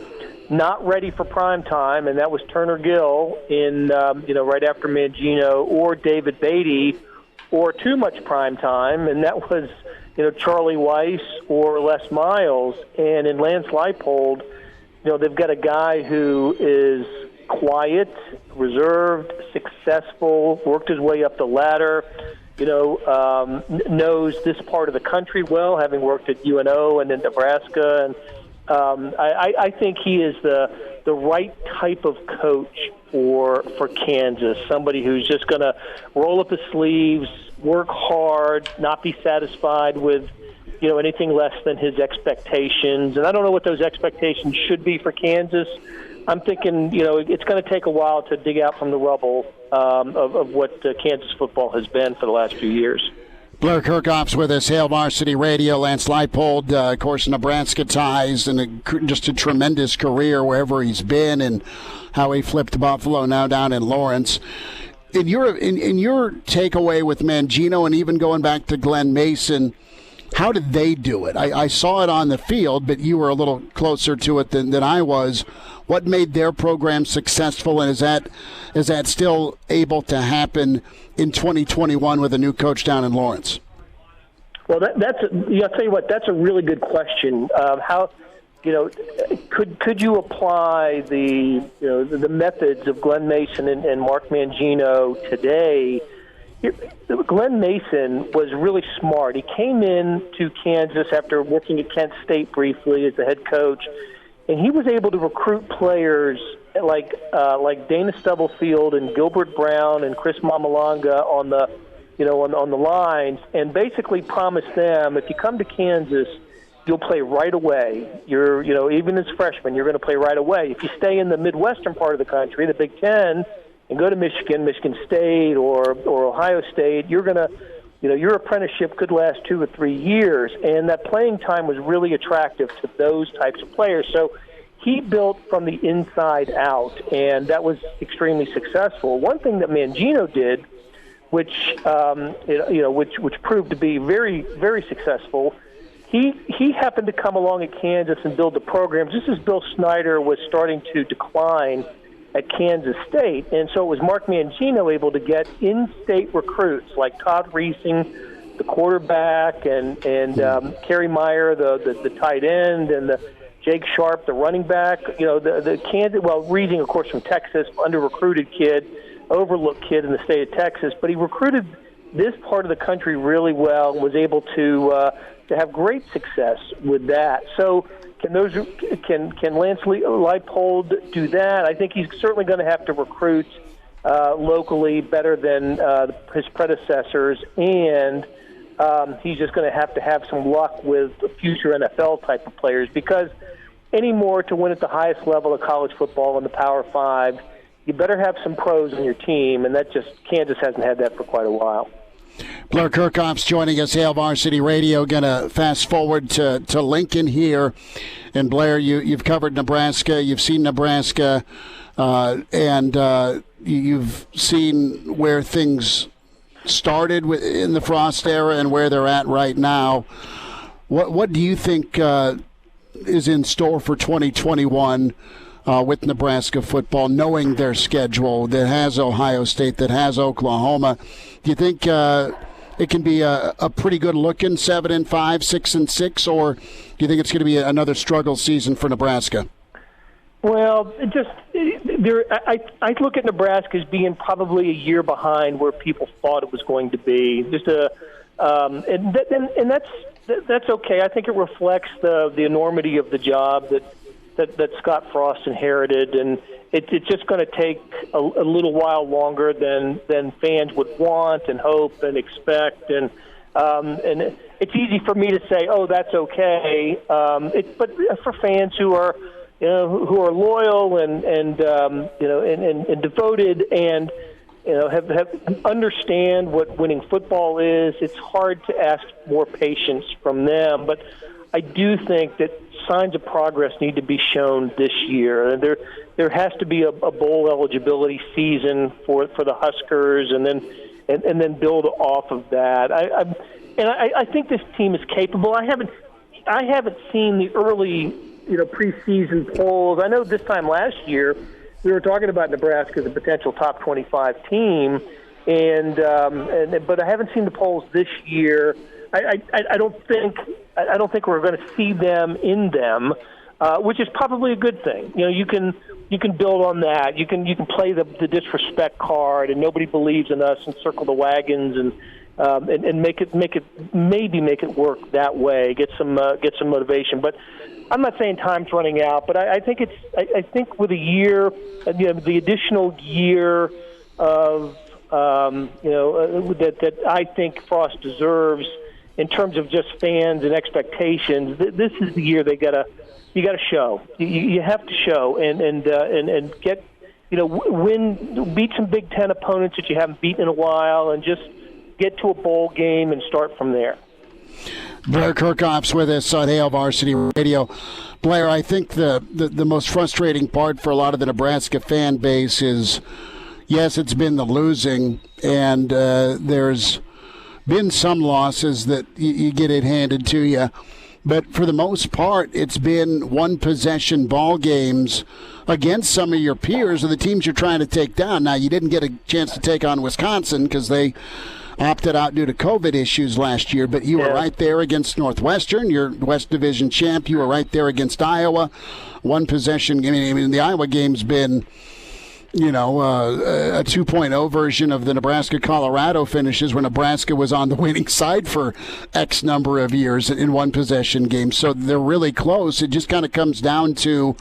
not ready for prime time, and that was Turner Gill in right after Mangino, or David Beatty, or too much prime time, and that was, Charlie Weiss or Les Miles. And in Lance Leipold, they've got a guy who is quiet, reserved, successful, worked his way up the ladder, knows this part of the country well, having worked at UNO and in Nebraska. And I think he is the right type of coach for Kansas, somebody who's just going to roll up his sleeves, work hard, not be satisfied with anything less than his expectations. And I don't know what those expectations should be for Kansas. I'm thinking, it's going to take a while to dig out from the rubble of what Kansas football has been for the last few years. Blair Kerkhoff's with us, Hail Varsity Radio. Lance Leipold, of course, Nebraska ties, and just a tremendous career wherever he's been, and how he flipped Buffalo, now down in Lawrence. In your takeaway with Mangino, and even going back to Glenn Mason, how did they do it? I saw it on the field, but you were a little closer to it than I was. What made their program successful, and is that still able to happen in 2021 with a new coach down in Lawrence? Well, I'll tell you what, that's a really good question. How could you apply the methods of Glenn Mason and Mark Mangino today? Glenn Mason was really smart. He came in to Kansas after working at Kent State briefly as the head coach, and he was able to recruit players like Dana Stubblefield and Gilbert Brown and Chris Mamalanga on the lines, and basically promised them, if you come to Kansas, you'll play right away. Even as freshmen, you're going to play right away. If you stay in the Midwestern part of the country, the Big Ten, and go to Michigan State or Ohio State, you're going to, your apprenticeship could last 2 or 3 years, and that playing time was really attractive to those types of players. So he built from the inside out, and that was extremely successful. One thing that Mangino did, which proved to be very, very successful, he happened to come along at Kansas and build the program just as Bill Snyder was starting to decline at Kansas State. And so it was Mark Mangino able to get in-state recruits like Todd Reesing, the quarterback, and Kerry Meyer, the tight end, and Jake Sharp, the running back. The Kansas, Reesing, of course, from Texas, under-recruited kid, overlooked kid in the state of Texas, but he recruited this part of the country really well and was able to have great success with that. So can Lance Leipold do that? I think he's certainly going to have to recruit locally better than his predecessors, and he's just going to have some luck with future NFL type of players, because anymore, to win at the highest level of college football in the Power 5, you better have some pros on your team, and Kansas hasn't had that for quite a while. Blair Kerkhoff's joining us, Hail Varsity Radio. Going to fast forward to Lincoln here. And Blair, you've covered Nebraska. You've seen Nebraska, and you've seen where things started in the Frost era and where they're at right now. What do you think is in store for 2021 with Nebraska football, knowing their schedule that has Ohio State, that has Oklahoma? Do you think it can be a pretty good looking 7-5, 6-6, or do you think it's going to be another struggle season for Nebraska? Well, I look at Nebraska as being probably a year behind where people thought it was going to be. And that's okay. I think it reflects the enormity of the job that Scott Frost inherited, and it's just going to take a little while longer than fans would want and hope and expect, and it's easy for me to say, oh, that's okay, but for fans who are loyal and devoted and have understand what winning football is, it's hard to ask more patience from them. But I do think that signs of progress need to be shown this year. There has to be a bowl eligibility season for the Huskers, and then build off of that. I think this team is capable. I haven't seen the early preseason polls. I know this time last year we were talking about Nebraska as a potential top 25 team, But I haven't seen the polls this year. I don't think we're going to see them in them, which is probably a good thing. You can build on that. You can play the disrespect card, and nobody believes in us, and circle the wagons, and make it work that way. Get some motivation. But I'm not saying time's running out, but I think with a year, the additional year of that I think Frost deserves in terms of just fans and expectations. This is the year you got to show. You have to show and get beat some Big Ten opponents that you haven't beaten in a while, and just get to a bowl game and start from there. Blair Kerkhoff's with us on Hail Varsity Radio. Blair, I think the most frustrating part for a lot of the Nebraska fan base is, yes, it's been the losing, and there's been some losses that you get it handed to you. But for the most part, it's been one-possession ball games against some of your peers or the teams you're trying to take down. Now, you didn't get a chance to take on Wisconsin because they opted out due to COVID issues last year, but you were right there against Northwestern, your West Division champ. You were right there against Iowa. One possession. I mean, the Iowa game's been, a 2.0 version of the Nebraska-Colorado finishes when Nebraska was on the winning side for X number of years in one possession games. So they're really close. It just kind of comes down to,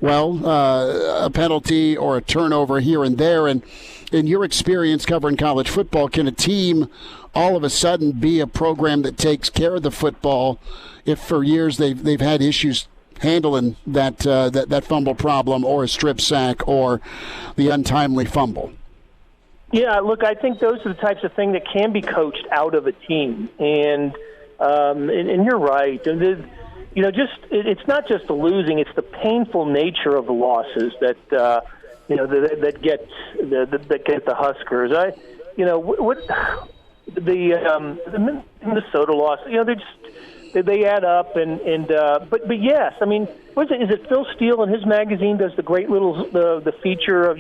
a penalty or a turnover here and there. And in your experience covering college football, can a team all of a sudden be a program that takes care of the football if for years they've had issues handling that fumble problem or a strip sack or the untimely fumble? Yeah, look, I think those are the types of things that can be coached out of a team, and you're right. It's not just the losing; it's the painful nature of the losses that that get the Huskers. The Minnesota loss. They add up, but yes, I mean, is it Phil Steele in his magazine does the great little the feature of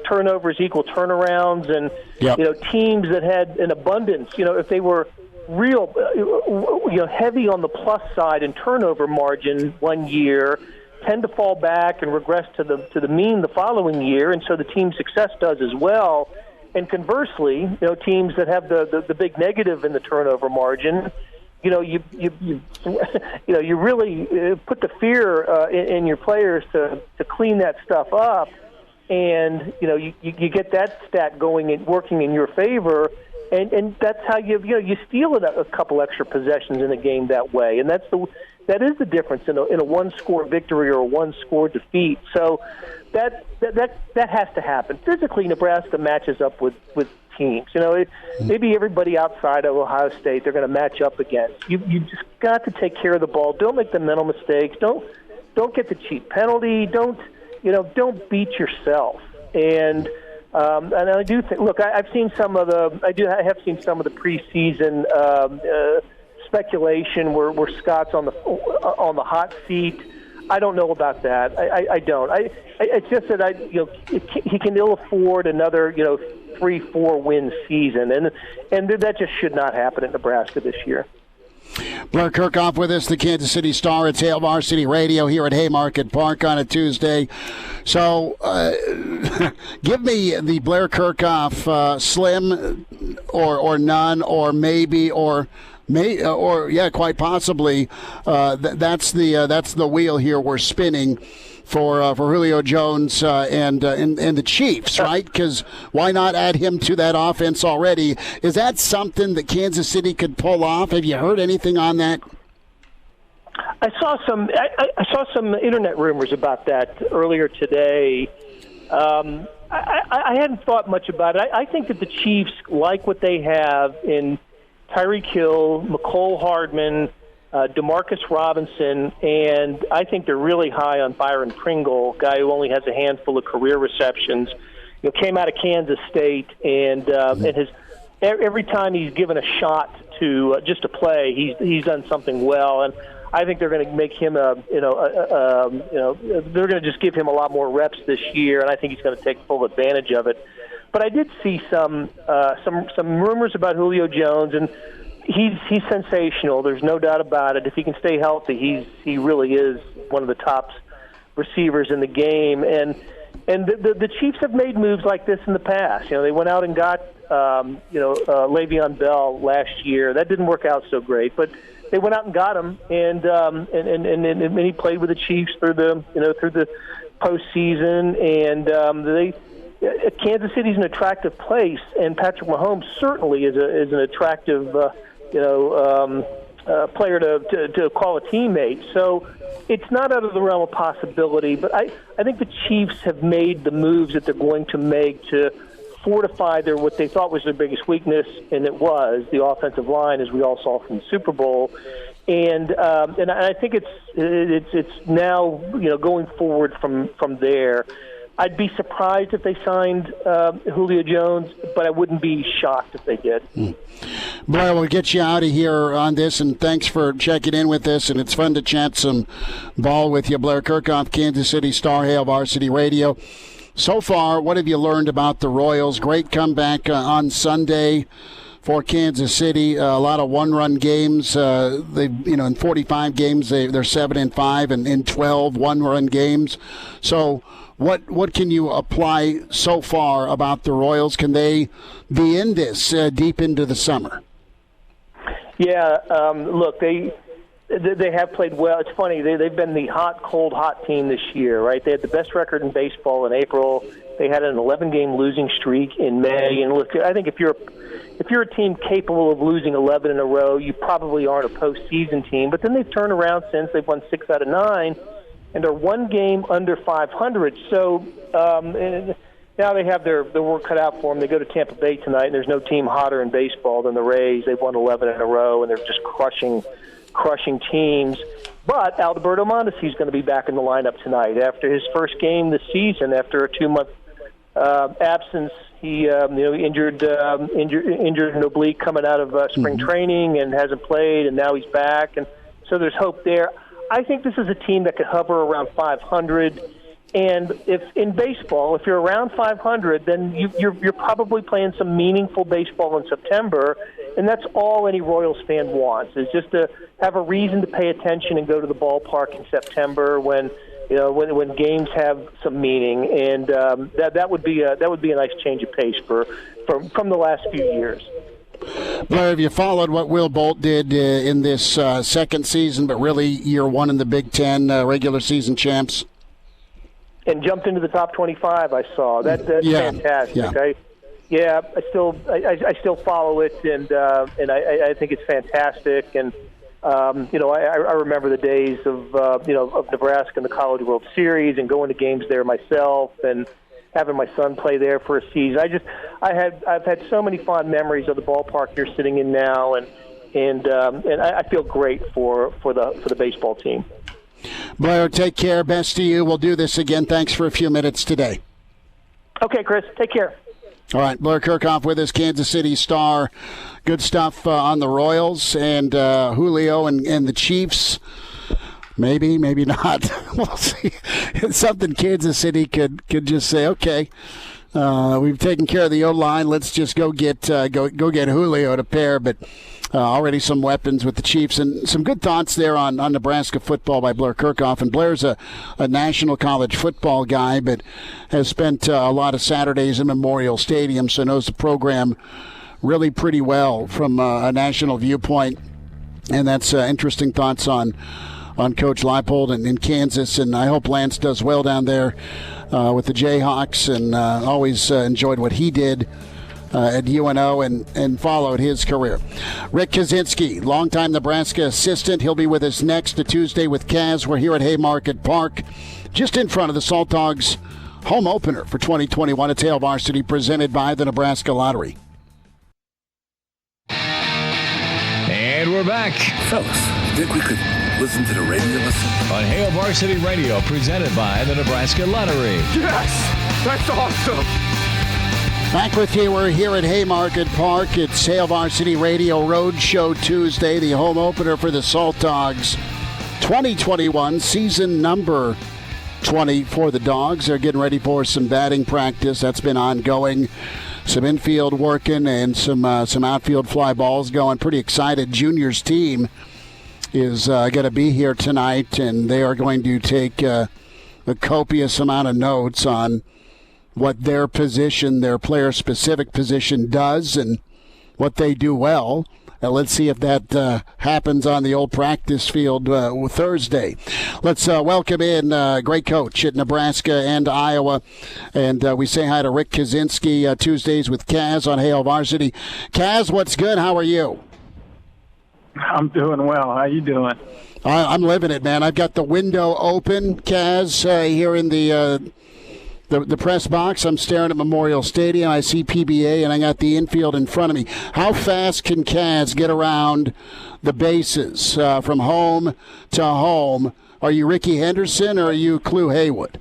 turnovers equal turnarounds, and teams that had an abundance, if they were real heavy on the plus side in turnover margin one year, tend to fall back and regress to the mean the following year, and so the team's success does as well. And conversely, teams that have the big negative in the turnover margin, you really put the fear in your players to clean that stuff up, and you get that stat going and working in your favor, and that's how you steal a couple extra possessions in a game that way, and that is the difference in a one-score victory or a one-score defeat. So that has to happen. Physically, Nebraska matches up with teams. Maybe everybody outside of Ohio State they're going to match up against. You just got to take care of the ball. Don't make the mental mistakes. Don't get the cheap penalty. Don't beat yourself. And I do think. Look, I have seen some of the preseason speculation where Scott's on the hot seat. I don't know about that. I don't. It's just that he can ill afford another 3-4 win season, and that just should not happen at Nebraska this year. Blair Kerkhoff with us, the Kansas City Star. It's Hail Varsity Radio here at Haymarket Park on a Tuesday. So give me the Blair Kerkhoff slim or none or maybe or quite possibly. That's the wheel here we're spinning for Julio Jones and the Chiefs, right? Because why not add him to that offense already? Is that something that Kansas City could pull off? Have you heard anything on that? I saw some internet rumors about that earlier today. I hadn't thought much about it. I think that the Chiefs like what they have in Tyreek Hill, McCole Hardman, DeMarcus Robinson, and I think they're really high on Byron Pringle, guy who only has a handful of career receptions. Came out of Kansas State, and every time he's given a shot to just to play, he's done something well. And I think they're going to make him they're going to just give him a lot more reps this year, and I think he's going to take full advantage of it. But I did see some rumors about Julio Jones, and he's sensational. There's no doubt about it. If he can stay healthy, he really is one of the top receivers in the game. And the Chiefs have made moves like this in the past. They went out and got Le'Veon Bell last year. That didn't work out so great, but they went out and got him, and he played with the Chiefs through the postseason. And Kansas City's an attractive place, and Patrick Mahomes certainly is an attractive player to call a teammate. So it's not out of the realm of possibility. But I think the Chiefs have made the moves that they're going to make to fortify what they thought was their biggest weakness, and it was the offensive line, as we all saw from the Super Bowl. And I think it's now going forward from there. I'd be surprised if they signed Julio Jones, but I wouldn't be shocked if they did. Blair, we'll get you out of here on this, and thanks for checking in with us. And it's fun to chat some ball with you. Blair Kerkhoff, Kansas City Star, Hail Varsity Radio. So far, what have you learned about the Royals? Great comeback on Sunday for Kansas City. A lot of one-run games. In 45 games, they're 7-5, and in 12 one-run games. So what can you apply so far about the Royals? Can they be in this deep into the summer? Yeah, look, they have played well. It's funny, they've been the hot team this year, right? They had the best record in baseball in April. They had an 11-game losing streak in May. And look, I think if you're a team capable of losing 11 in a row, you probably aren't a postseason team. But then they've turned around since. They've won 6 out of 9 and are one game under 500. So now they have their work cut out for them. They go to Tampa Bay tonight, and there's no team hotter in baseball than the Rays. They've won 11 in a row, and they're just crushing teams. But Alberto Mondesi is going to be back in the lineup tonight after his first game this season. After a 2-month absence, he injured an oblique coming out of spring training and hasn't played, and now he's back, and so there's hope there. I think this is a team that could hover around 500. And if in baseball, if you're around 500, then you're probably playing some meaningful baseball in September, and that's all any Royals fan wants, is just to have a reason to pay attention and go to the ballpark in September when games have some meaning, and that would be a nice change of pace from the last few years. Blair, have you followed what Will Bolt did in this second season, but really year one in the Big Ten, regular season champs? And jumped into the top 25. I saw that's fantastic. Yeah. I still follow it, and I think it's fantastic. And I remember the days of Nebraska in the College World Series and going to games there myself and having my son play there for a season. I've had so many fond memories of the ballpark you're sitting in now, and I feel great for the baseball team. Blair, take care. Best to you. We'll do this again. Thanks for a few minutes today. Okay, Chris. Take care. All right, Blair Kerkhoff with us, Kansas City Star. Good stuff on the Royals and Julio and the Chiefs. Maybe, maybe not. We'll see. It's something Kansas City could just say, okay, we've taken care of the O-line. Let's just go get Julio to pair. But already some weapons with the Chiefs, and some good thoughts there on Nebraska football by Blair Kerkhoff. And Blair's a national college football guy, but has spent a lot of Saturdays in Memorial Stadium, so knows the program really pretty well from a national viewpoint. And that's interesting thoughts on Coach Leipold and in Kansas, and I hope Lance does well down there with the Jayhawks, and always enjoyed what he did at UNO and followed his career. Rick Kaczenski, longtime Nebraska assistant. He'll be with us next Tuesday with Kaz. We're here at Haymarket Park, just in front of the Saltdogs home opener for 2021 at Hail Varsity, presented by the Nebraska Lottery. And we're back. Fellas, think we could listen to the radio listen? On Hail Varsity Radio, presented by the Nebraska Lottery. Yes! That's awesome! Back with you. We're here at Haymarket Park. It's Hail Varsity Radio Roadshow Tuesday, the home opener for the Saltdogs 2021 season number 20 for the Dogs. They're getting ready for some batting practice. That's been ongoing. Some infield working and some outfield fly balls going. Pretty excited. Juniors team is going to be here tonight, and they are going to take a copious amount of notes on what their position, their player-specific position does and what they do well. Let's see if that happens on the old practice field Thursday. Let's welcome in great coach at Nebraska and Iowa. And we say hi to Rick Kaczenski, Tuesdays with Kaz on Hail Varsity. Kaz, what's good? How are you? I'm doing well. How you doing? I'm living it, man. I've got the window open, Kaz, here in the press box. I'm staring at Memorial Stadium. I see PBA, and I got the infield in front of me. How fast can Kaz get around the bases from home to home? Are you Ricky Henderson or are you Clu Haywood?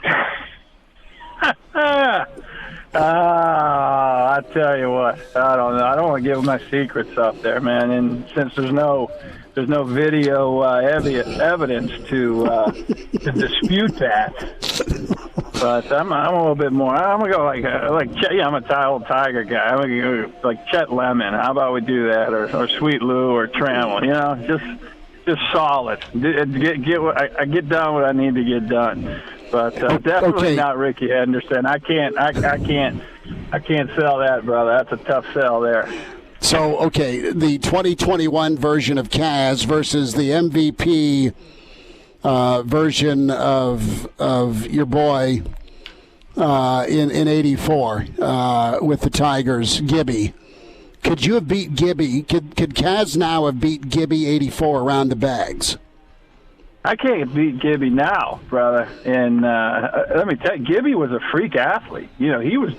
I tell you what, I don't know. I don't want to give my secrets up there, man. And since there's no video evidence to dispute that. But I'm a little bit more. I'm gonna go I'm a old Tiger guy. I'm gonna go like Chet Lemon. How about we do that, or Sweet Lou, or Trammell? You know, just solid. I get done what I need to get done. But definitely not Ricky Henderson. I can't sell that, brother. That's a tough sell there. So, okay, the 2021 version of Kaz versus the MVP version of your boy in '84 with the Tigers, Gibby. Could you have beat Gibby? Could Kaz now have beat Gibby '84 around the bags? I can't beat Gibby now, brother. And let me tell you, Gibby was a freak athlete. You know, he was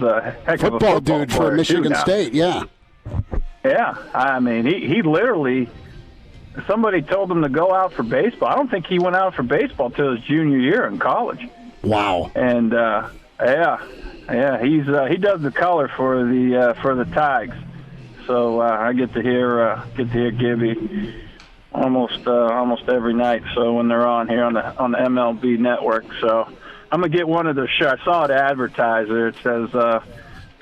a heck of a football dude for Michigan State. Yeah. Yeah, I mean, he literally. Somebody told him to go out for baseball. I don't think he went out for baseball till his junior year in college. Wow. And he does the color for the Tigers. So I get to hear Gibby almost every night. So when they're on here on the MLB network, so I'm gonna get one of those shirts. I saw it advertised there. It says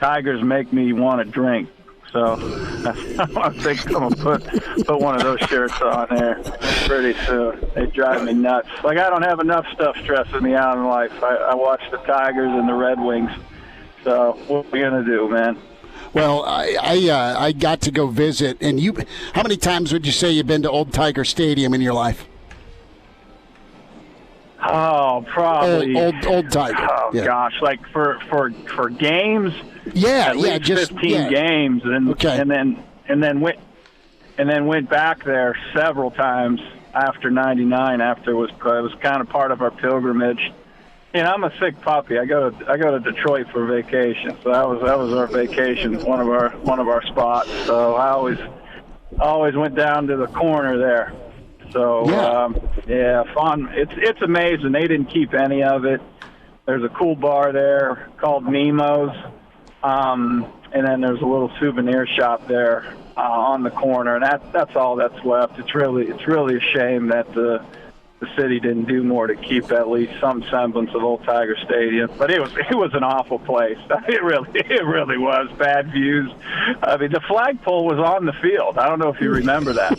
Tigers make me want to drink. So I think I'm going to put one of those shirts on there pretty soon. They drive me nuts. Like, I don't have enough stuff stressing me out in life. I watch the Tigers and the Red Wings. So what are we going to do, man? Well, I got to go visit. And you, how many times would you say you've been to Old Tiger Stadium in your life? Oh, probably old Tiger. Oh yeah. Gosh, like for games. Yeah, at least 15 games, and then went back there several times after '99. After it was kind of part of our pilgrimage. You know, I'm a sick puppy. I go to Detroit for vacation, so that was our vacation, one of our spots. So I always went down to the corner there. So fun. It's amazing. They didn't keep any of it. There's a cool bar there called Nemo's, and then there's a little souvenir shop there on the corner, and that's all that's left. It's really a shame that the city didn't do more to keep at least some semblance of Old Tiger Stadium. But it was an awful place. It really was. Bad views. I mean, the flagpole was on the field. I don't know if you remember that.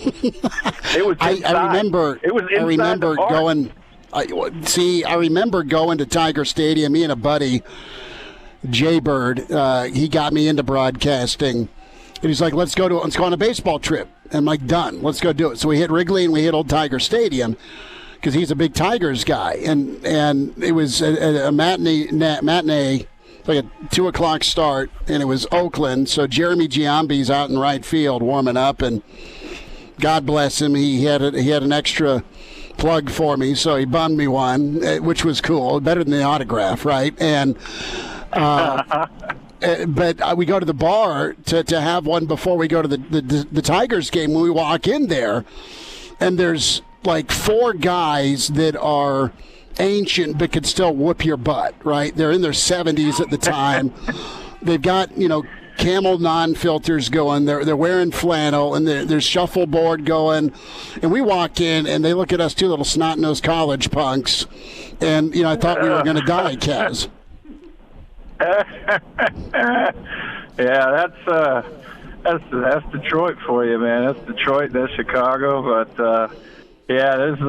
It was inside. I remember. It was inside. I remember the going. I remember going to Tiger Stadium. Me and a buddy, Jay Bird. He got me into broadcasting. And he's like, let's go on a baseball trip. And I'm like, done. Let's go do it. So we hit Wrigley and we hit Old Tiger Stadium, because he's a big Tigers guy, and it was a matinee, like a 2:00 start, and it was Oakland. So Jeremy Giambi's out in right field warming up, and God bless him, he had an extra plug for me, so he bummed me one, which was cool, better than the autograph, right? And but we go to the bar to have one before we go to the Tigers game. When we walk in there, and there's like four guys that are ancient but could still whoop your butt, right? They're in their 70s at the time. They've got, Camel non-filters going. They're wearing flannel, and there's shuffleboard going. And we walk in, and they look at us, two little snot-nosed college punks. And, I thought we were going to die, Kaz. Yeah, that's Detroit for you, man. That's Detroit, that's Chicago. But, there's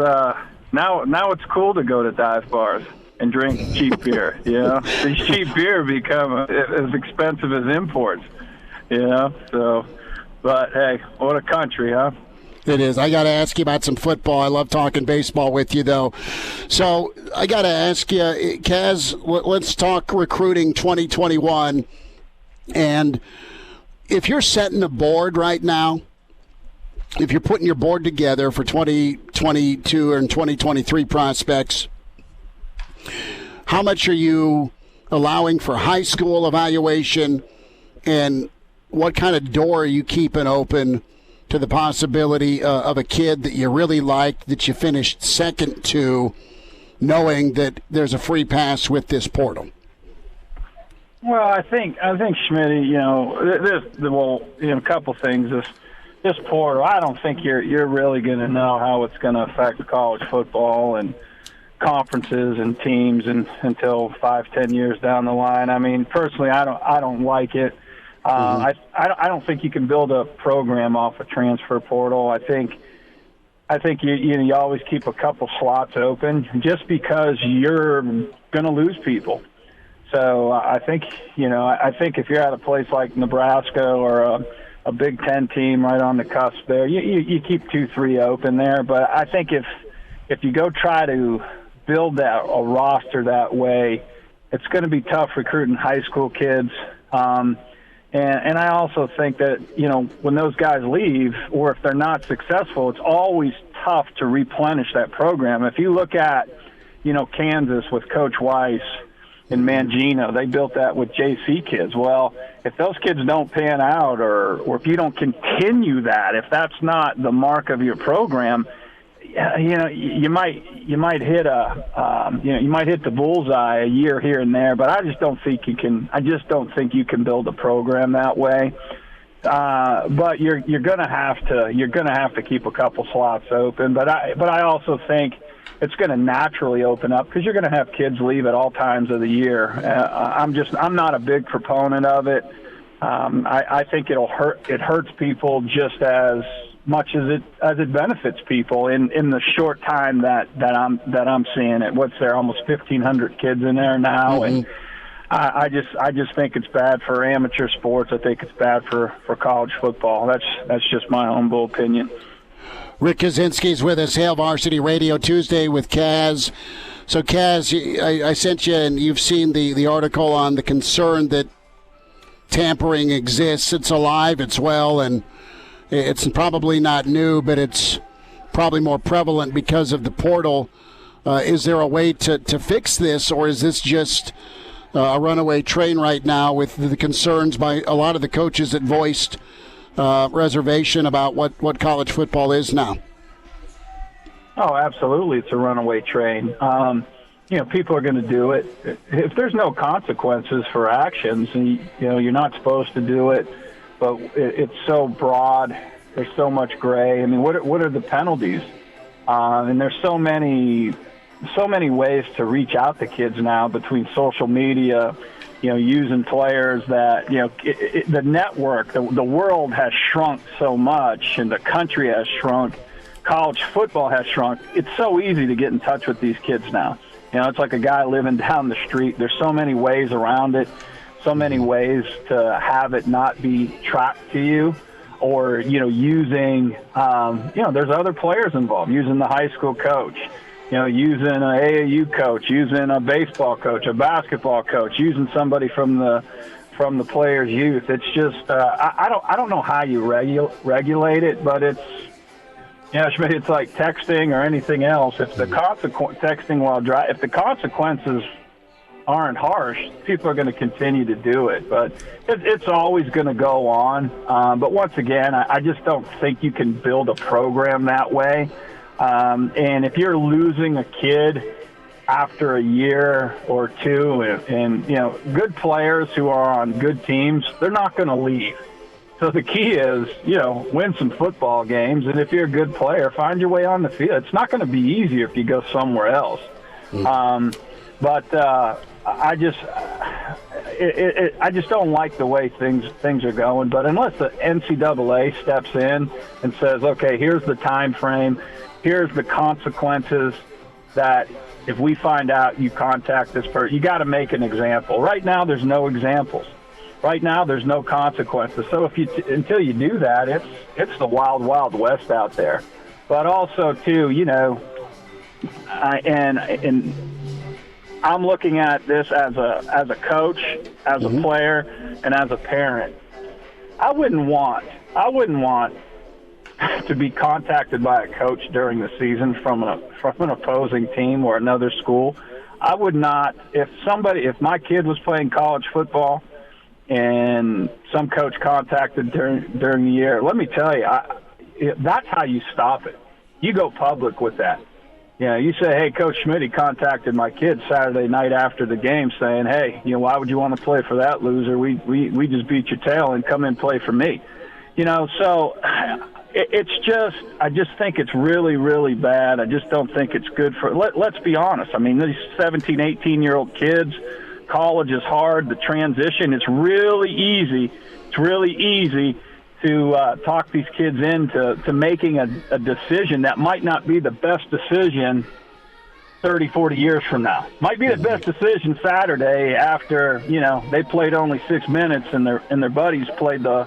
now it's cool to go to dive bars and drink cheap beer. These cheap beer become as expensive as imports. So, but hey, what a country, huh? It is. I got to ask you about some football. I love talking baseball with you, though. So I got to ask you, Kaz, let's talk recruiting 2021. And if you're setting a board right now, if you're putting your board together for 2022 and 2023 prospects, how much are you allowing for high school evaluation, and what kind of door are you keeping open to the possibility of a kid that you really like, that you finished second to, knowing that there's a free pass with this portal? Well, I think Schmidt, a couple things. This portal, I don't think you're really going to know how it's going to affect college football and conferences and teams until 5-10 years down the line. I mean, personally, I don't like it. I don't think you can build a program off a transfer portal. I think you always keep a couple slots open just because you're going to lose people. So I think if you're at a place like Nebraska or a Big Ten team right on the cusp there, you keep 2-3 open there. But I think if you go try to build a roster that way, it's going to be tough recruiting high school kids. And I also think that, when those guys leave, or if they're not successful, it's always tough to replenish that program. If you look at, Kansas with Coach Weiss and Mangino, they built that with JC kids. Well, if those kids don't pan out, or if you don't continue that, if that's not the mark of your program, you might hit the bullseye a year here and there, but I just don't think you can build a program that way. But you're gonna have to keep a couple slots open. But I also think it's going to naturally open up because you're going to have kids leave at all times of the year. I'm not a big proponent of it. I think it hurts people just as much as it benefits people in the short time that I'm seeing it. What's there, almost 1,500 kids in there now, and I just think it's bad for amateur sports. I think it's bad for college football. That's just my humble opinion. Rick Kaczenski's with us, Hail Varsity Radio Tuesday with Kaz. So, Kaz, I sent you, and you've seen the article on the concern that tampering exists. It's alive, it's well, and it's probably not new, but it's probably more prevalent because of the portal. Is there a way to fix this, or is this just a runaway train right now with the concerns by a lot of the coaches that voiced reservation about what college football is now? Oh, absolutely. It's a runaway train. People are going to do it. If there's no consequences for actions, and you're not supposed to do it, but it's so broad. There's so much gray. I mean, what are the penalties? And there's so many ways to reach out to kids now between social media, using players that, the network, the world has shrunk so much, and the country has shrunk. College football has shrunk. It's so easy to get in touch with these kids now. It's like a guy living down the street. There's so many ways around it, so many ways to have it not be tracked to you, or, using, there's other players involved, using the high school coach, using an AAU coach, using a baseball coach, a basketball coach, using somebody from the player's youth. It's just I don't know how you regulate it, but it's Schmidt, it's like texting or anything else. If the texting while driving, if the consequences aren't harsh, people are going to continue to do it. But it's always going to go on. But once again, I just don't think you can build a program that way. And if you're losing a kid, after a year or two, and good players who are on good teams, they're not going to leave. So the key is, win some football games, and if you're a good player, find your way on the field. It's not going to be easier if you go somewhere else. But I just don't like the way things are going. But unless the NCAA steps in and says, okay, here's the time frame, here's the consequences, that if we find out you contact this person, you got to make an example. Right now, there's no examples. Right now, there's no consequences. So until you do that, it's the wild, wild west out there. But also, too, and I'm looking at this as a coach, as a player, and as a parent. I wouldn't want to be contacted by a coach during the season from an opposing team or another school. I would not. If my kid was playing college football and some coach contacted during the year, let me tell you, that's how you stop it. You go public with that. You say, hey, Coach Schmidt, he contacted my kid Saturday night after the game saying, hey, why would you want to play for that loser? We just beat your tail and come and play for me. So it's just, I just think it's really, really bad. I just don't think it's good for, let's be honest. I mean, these 17, 18-year-old kids, college is hard. The transition is really easy. It's really easy to talk these kids into making a decision that might not be the best decision 30, 40 years from now. Might be the best decision Saturday after, they played only 6 minutes and their buddies played the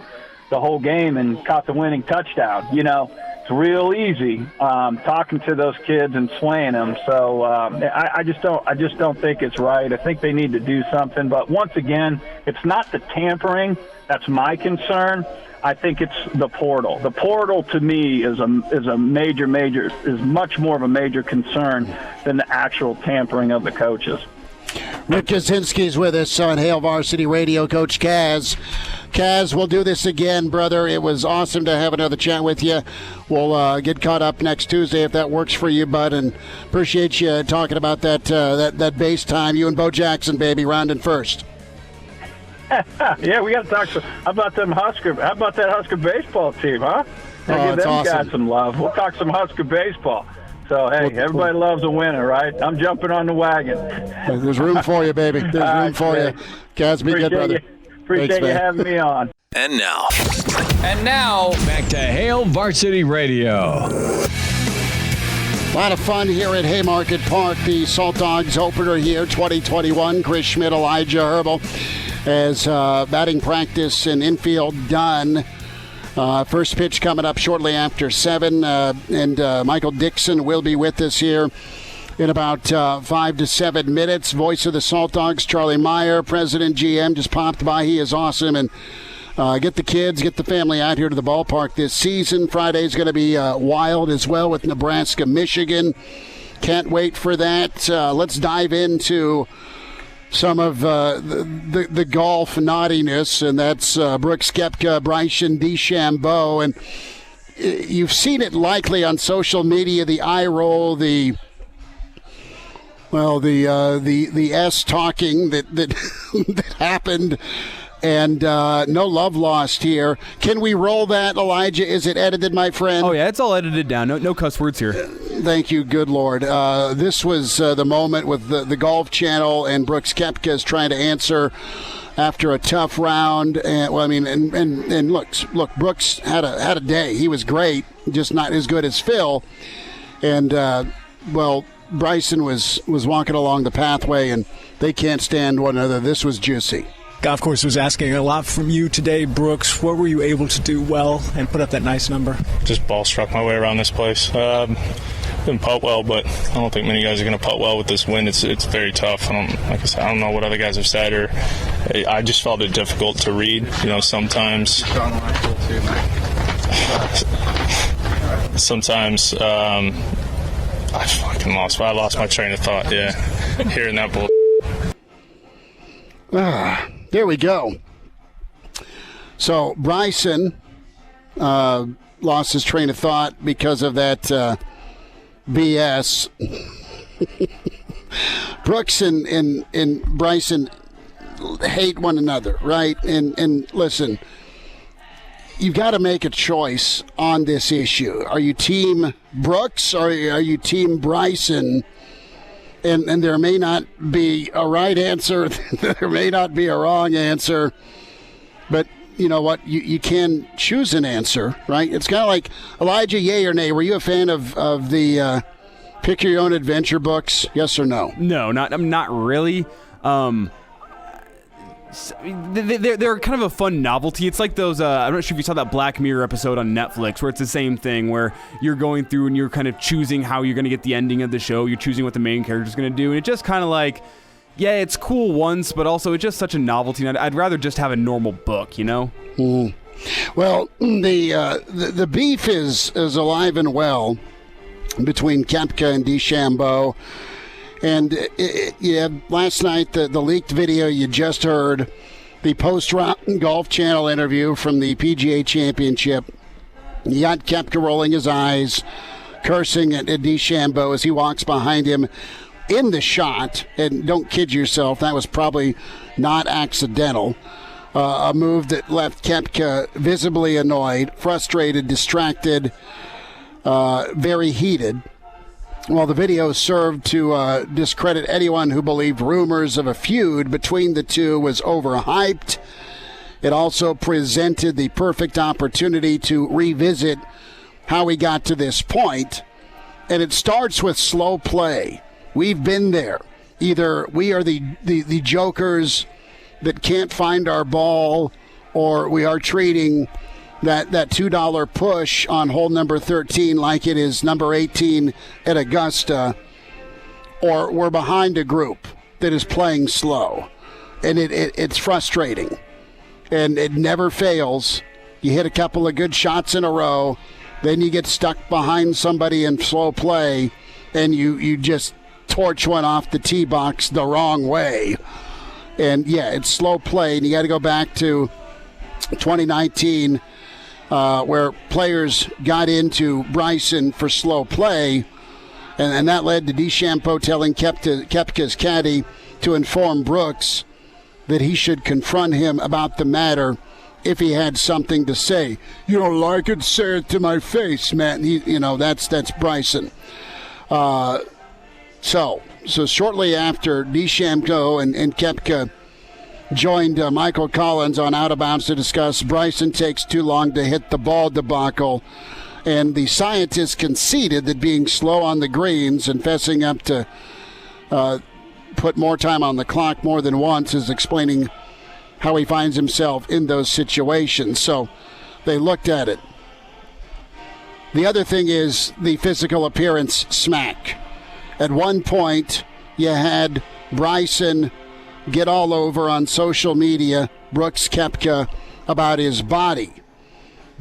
whole game and caught the winning touchdown. It's real easy talking to those kids and swaying them. So I just don't think it's right. I think they need to do something. But once again, it's not the tampering that's my concern. I think it's the portal. The portal to me is a much more of a major concern than the actual tampering of the coaches. Rick Kaczenski's with us on Hail Varsity Radio. Coach Kaz. Kaz, we'll do this again, brother. It was awesome to have another chat with you. We'll get caught up next Tuesday if that works for you, bud, and appreciate you talking about that base time. You and Bo Jackson, baby, rounding first. Yeah, we got to talk about them Husker. How about that Husker baseball team, huh? Give them awesome. guys some love. We'll talk some Husker baseball. So, hey, everybody loves a winner, right? I'm jumping on the wagon. There's room for you, baby. There's room for you. Kaz, be good, brother. Appreciate you having me on. And now, back to Hail Varsity Radio. A lot of fun here at Haymarket Park. The Saltdogs opener here, 2021. Chris Schmidt, Elijah Herbal, as batting practice and infield done. First pitch coming up shortly after 7, and Michael Dixon will be with us here in about 5 to 7 minutes. Voice of the Saltdogs, Charlie Meyer, President GM, just popped by. He is awesome, and get the kids, get the family out here to the ballpark this season. Friday's going to be wild as well with Nebraska, Michigan. Can't wait for that. Let's dive into some of the golf naughtiness, and that's Brooks Koepka, Bryson DeChambeau, and you've seen it likely on social media, the eye roll, the S talking that that happened, and no love lost here. Can we roll that, Elijah? Is it edited, my friend? Oh yeah, it's all edited down. No cuss words here. Thank you, good Lord. This was the moment with the Golf Channel, and Brooks Koepka is trying to answer after a tough round. And look, Brooks had a day. He was great, just not as good as Phil. And Bryson was walking along the pathway, and they can't stand one another. This was juicy. Golf course was asking a lot from you today, Brooks. What were you able to do well and put up that nice number? Just ball struck my way around this place. Didn't putt well, but I don't think many guys are going to putt well with this wind. It's very tough. I don't know what other guys have said, or I just felt it difficult to read. Sometimes I fucking lost my train of thought. Yeah, hearing that bull. There we go. So Bryson lost his train of thought because of that BS. Brooks and Bryson hate one another, right? And listen, you've got to make a choice on this issue. Are you team Brooks or are you team Bryson? And there may not be a right answer. There may not be a wrong answer. But you know what? You can choose an answer, right? It's kind of like Elijah, yay or nay. Were you a fan of the Pick Your Own Adventure books? Yes or no? No, not really. They're kind of a fun novelty. It's like those, I'm not sure if you saw that Black Mirror episode on Netflix where it's the same thing where you're going through and you're kind of choosing how you're going to get the ending of the show. You're choosing what the main character's going to do. And it just kind of like, yeah, it's cool once, but also it's just such a novelty. And I'd rather just have a normal book, you know? Mm. Well, the beef is alive and well between Koepka and DeChambeau. And last night, the leaked video you just heard, the post-round Golf Channel interview from the PGA Championship, you got Koepka rolling his eyes, cursing at DeChambeau as he walks behind him in the shot. And don't kid yourself, that was probably not accidental. A move that left Koepka visibly annoyed, frustrated, distracted, very heated. Well, the video served to discredit anyone who believed rumors of a feud between the two was overhyped. It also presented the perfect opportunity to revisit how we got to this point. And it starts with slow play. We've been there. Either we are the jokers that can't find our ball, or we are treating that $2 push on hole number 13 like it is number 18 at Augusta, or we're behind a group that is playing slow. And it's frustrating. And it never fails. You hit a couple of good shots in a row, then you get stuck behind somebody in slow play, and you just torch one off the tee box the wrong way. And, yeah, it's slow play, and you got to go back to 2019 where players got into Bryson for slow play, and that led to DeChambeau telling Koepka's caddy to inform Brooks that he should confront him about the matter if he had something to say. You don't like it? Say it to my face, man. That's Bryson. So shortly after DeChambeau and Koepka joined Michael Collins on Out of Bounds to discuss Bryson takes too long to hit the ball debacle. And the scientists conceded that being slow on the greens and fessing up to put more time on the clock more than once is explaining how he finds himself in those situations. So they looked at it. The other thing is the physical appearance smack. At one point, you had Bryson get all over on social media, Brooks Koepka, about his body.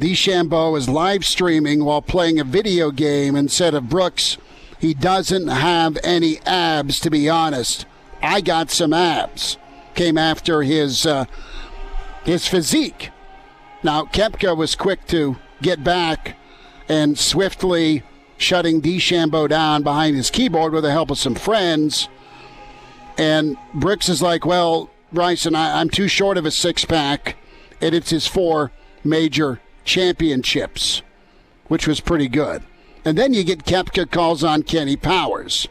DeChambeau is live streaming while playing a video game and said of Brooks, he doesn't have any abs, to be honest. I got some abs. Came after his physique. Now, Koepka was quick to get back and swiftly shutting DeChambeau down behind his keyboard with the help of some friends. And Brooks is like, well, Bryson, I'm too short of a six-pack, and it's his 4 major championships, which was pretty good. And then you get Koepka calls on Kenny Powers.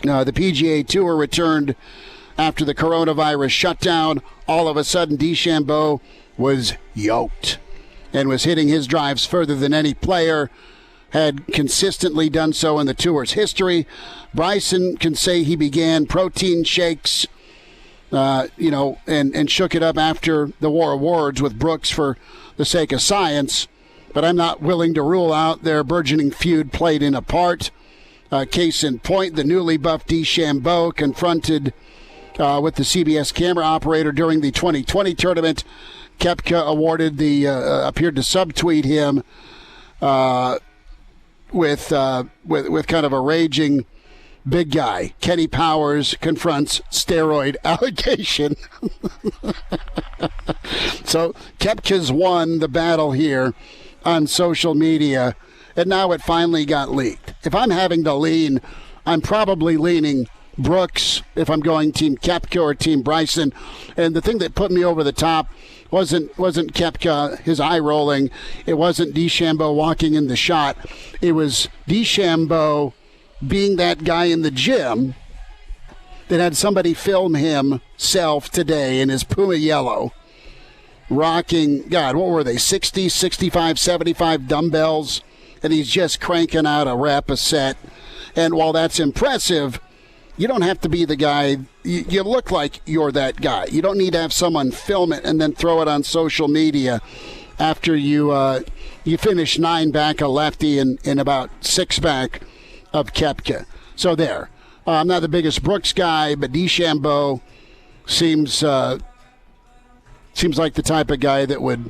The PGA Tour returned after the coronavirus shutdown. All of a sudden, DeChambeau was yoked and was hitting his drives further than any player had consistently done so in the tour's history. Bryson can say he began protein shakes, and shook it up after the War of Words with Brooks for the sake of science. But I'm not willing to rule out their burgeoning feud played in a part. Case in point, the newly buffed DeChambeau confronted with the CBS camera operator during the 2020 tournament. Koepka appeared to subtweet him with kind of a raging big guy. Kenny Powers confronts steroid allegation. So Koepka's won the battle here on social media, and now it finally got leaked. If I'm having to lean, I'm probably leaning Brooks, if I'm going Team Koepka or Team Bryson. And the thing that put me over the top wasn't Koepka, his eye rolling. It wasn't DeChambeau walking in the shot. It was DeChambeau being that guy in the gym that had somebody film himself today in his Puma yellow, rocking, God, what were they, 60, 65, 75 dumbbells, and he's just cranking out a rep a set. And while that's impressive, you don't have to be the guy. You look like you're that guy. You don't need to have someone film it and then throw it on social media after you finish 9 back a lefty and about 6 back of Koepka. So there. I'm not the biggest Brooks guy, but DeChambeau seems like the type of guy that would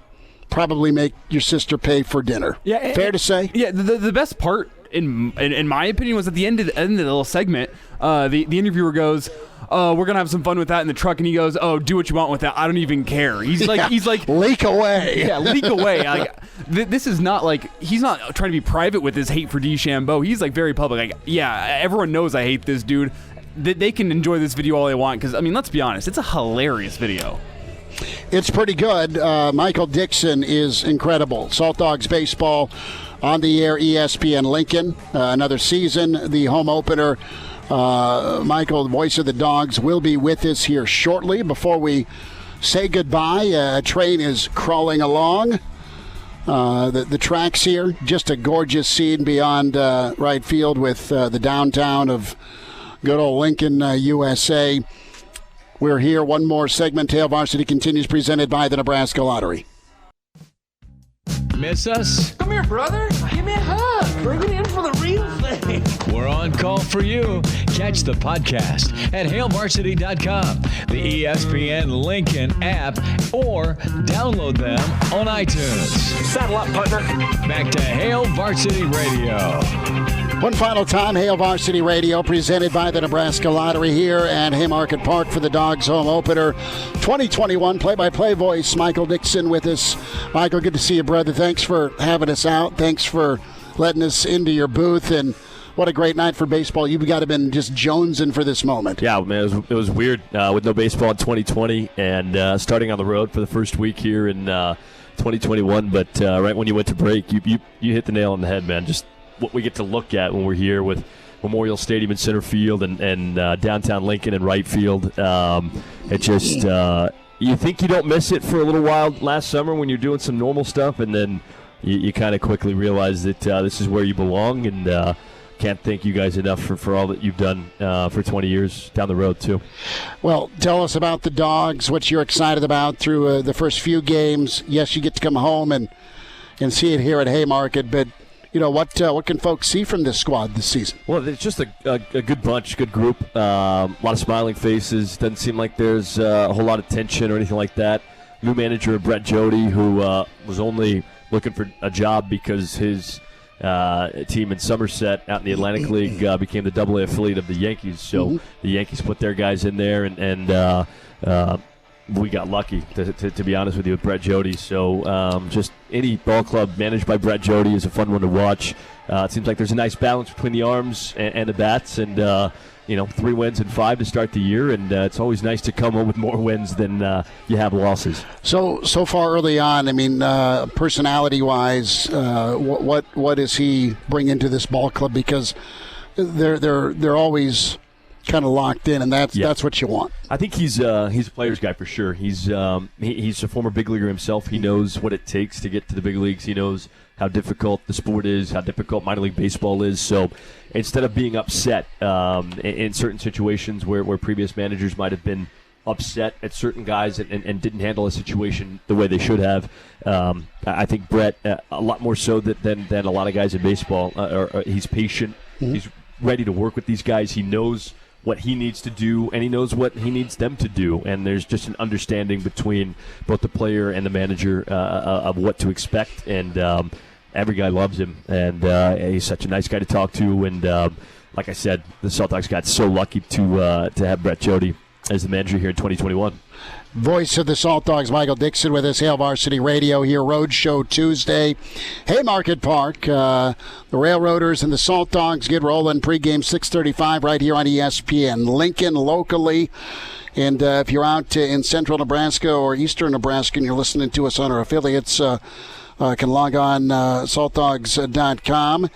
probably make your sister pay for dinner. Yeah, fair to say. Yeah, the best part, in my opinion, was at the end of the little segment. The interviewer goes, "We're gonna have some fun with that in the truck," and he goes, "Oh, do what you want with that. I don't even care." He's like, leak away. Yeah, leak away. Like, this is not like he's not trying to be private with his hate for DeChambeau. He's like very public. Like, yeah, everyone knows I hate this dude. They can enjoy this video all they want because, I mean, let's be honest, it's a hilarious video. It's pretty good. Michael Dixon is incredible. Saltdogs baseball on the air, ESPN Lincoln. Another season, the home opener. Michael, the voice of the Dogs, will be with us here shortly. Before we say goodbye, a train is crawling along the tracks here. Just a gorgeous scene beyond right field with the downtown of good old Lincoln, USA. We're here. One more segment. Hail Varsity continues, presented by the Nebraska Lottery. Miss us? Come here, brother. Give me a hug. Bring it in for the real thing. We're on call for you. Catch the podcast at hailvarsity.com, the ESPN Lincoln app, or download them on iTunes. Saddle up, partner. Back to Hail Varsity Radio. One final time, Hail Varsity Radio, presented by the Nebraska Lottery here at Haymarket Park for the Dogs home opener 2021. Play-by-play voice, Michael Dixon with us. Michael, good to see you, brother. Thanks for having us out. Thanks for letting us into your booth. And what a great night for baseball. You've got to have been just jonesing for this moment. Yeah, man, it was weird with no baseball in 2020 and starting on the road for the first week here in 2021. But right when you went to break, you hit the nail on the head, man. Just what we get to look at when we're here with Memorial Stadium in center field and downtown Lincoln in right field. It just you think you don't miss it for a little while last summer when you're doing some normal stuff, and then you kind of quickly realize that this is where you belong, and can't thank you guys enough for all that you've done for 20 years down the road too. Well, tell us about the Dogs, what you're excited about through the first few games. Yes, you get to come home and see it here at Haymarket, but you know, what can folks see from this squad this season? Well, it's just a good bunch, good group. A lot of smiling faces. Doesn't seem like there's a whole lot of tension or anything like that. New manager Brett Jody, who was only looking for a job because his team in Somerset out in the Atlantic League became the AA affiliate of the Yankees. So the Yankees put their guys in there, and we got lucky, to be honest with you, with Brett Jody. So just any ball club managed by Brett Jody is a fun one to watch. It seems like there's a nice balance between the arms and the bats, and 3 wins and 5 to start the year, and it's always nice to come home with more wins than you have losses. So far early on, I mean, personality-wise, what does he bring into this ball club? Because they're always kind of locked in, and that's what you want. I think he's a player's guy for sure. He's a former big leaguer himself. He knows what it takes to get to the big leagues. He knows how difficult the sport is, how difficult minor league baseball is. So instead of being upset in certain situations where previous managers might have been upset at certain guys and didn't handle a situation the way they should have, I think Brett, a lot more so than a lot of guys in baseball, he's patient. Mm-hmm. He's ready to work with these guys. He knows what he needs to do, and he knows what he needs them to do. And there's just an understanding between both the player and the manager of what to expect. And every guy loves him, and he's such a nice guy to talk to. And like I said, the Saltdogs got so lucky to have Brett Jody. as the manager here in 2021. Voice of the Saltdogs, Michael Dixon, with us, Hail Varsity Radio here, Road Show Tuesday. Haymarket Park, the Railroaders and the Saltdogs get rolling pregame 6:35 right here on ESPN. Lincoln locally, and if you're out in central Nebraska or eastern Nebraska and you're listening to us on our affiliates, can log on saltdogs.com,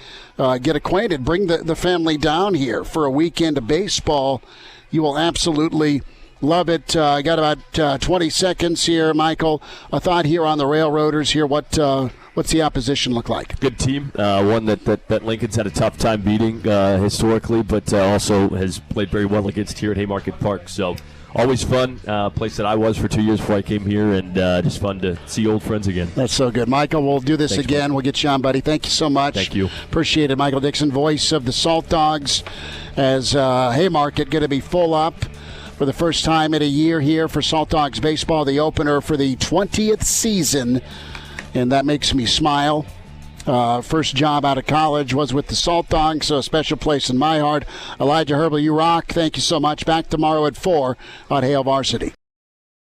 get acquainted, bring the family down here for a weekend of baseball. You will absolutely love it. I got about 20 seconds here, Michael. A thought here on the Railroaders here. What's the opposition look like? Good team. One that Lincoln's had a tough time beating historically, but also has played very well against here at Haymarket Park. So always fun. Place that I was for 2 years before I came here, and just fun to see old friends again. That's so good. Michael, we'll do this Thanks, again. man. We'll get you on, buddy. Thank you so much. Thank you. Appreciate it. Michael Dixon, voice of the Saltdogs, as Haymarket going to be full up for the first time in a year here for Saltdogs baseball, the opener for the 20th season, and that makes me smile. First job out of college was with the Saltdogs, so a special place in my heart. Elijah Herbal, you rock. Thank you so much. Back tomorrow at 4 on Hail Varsity.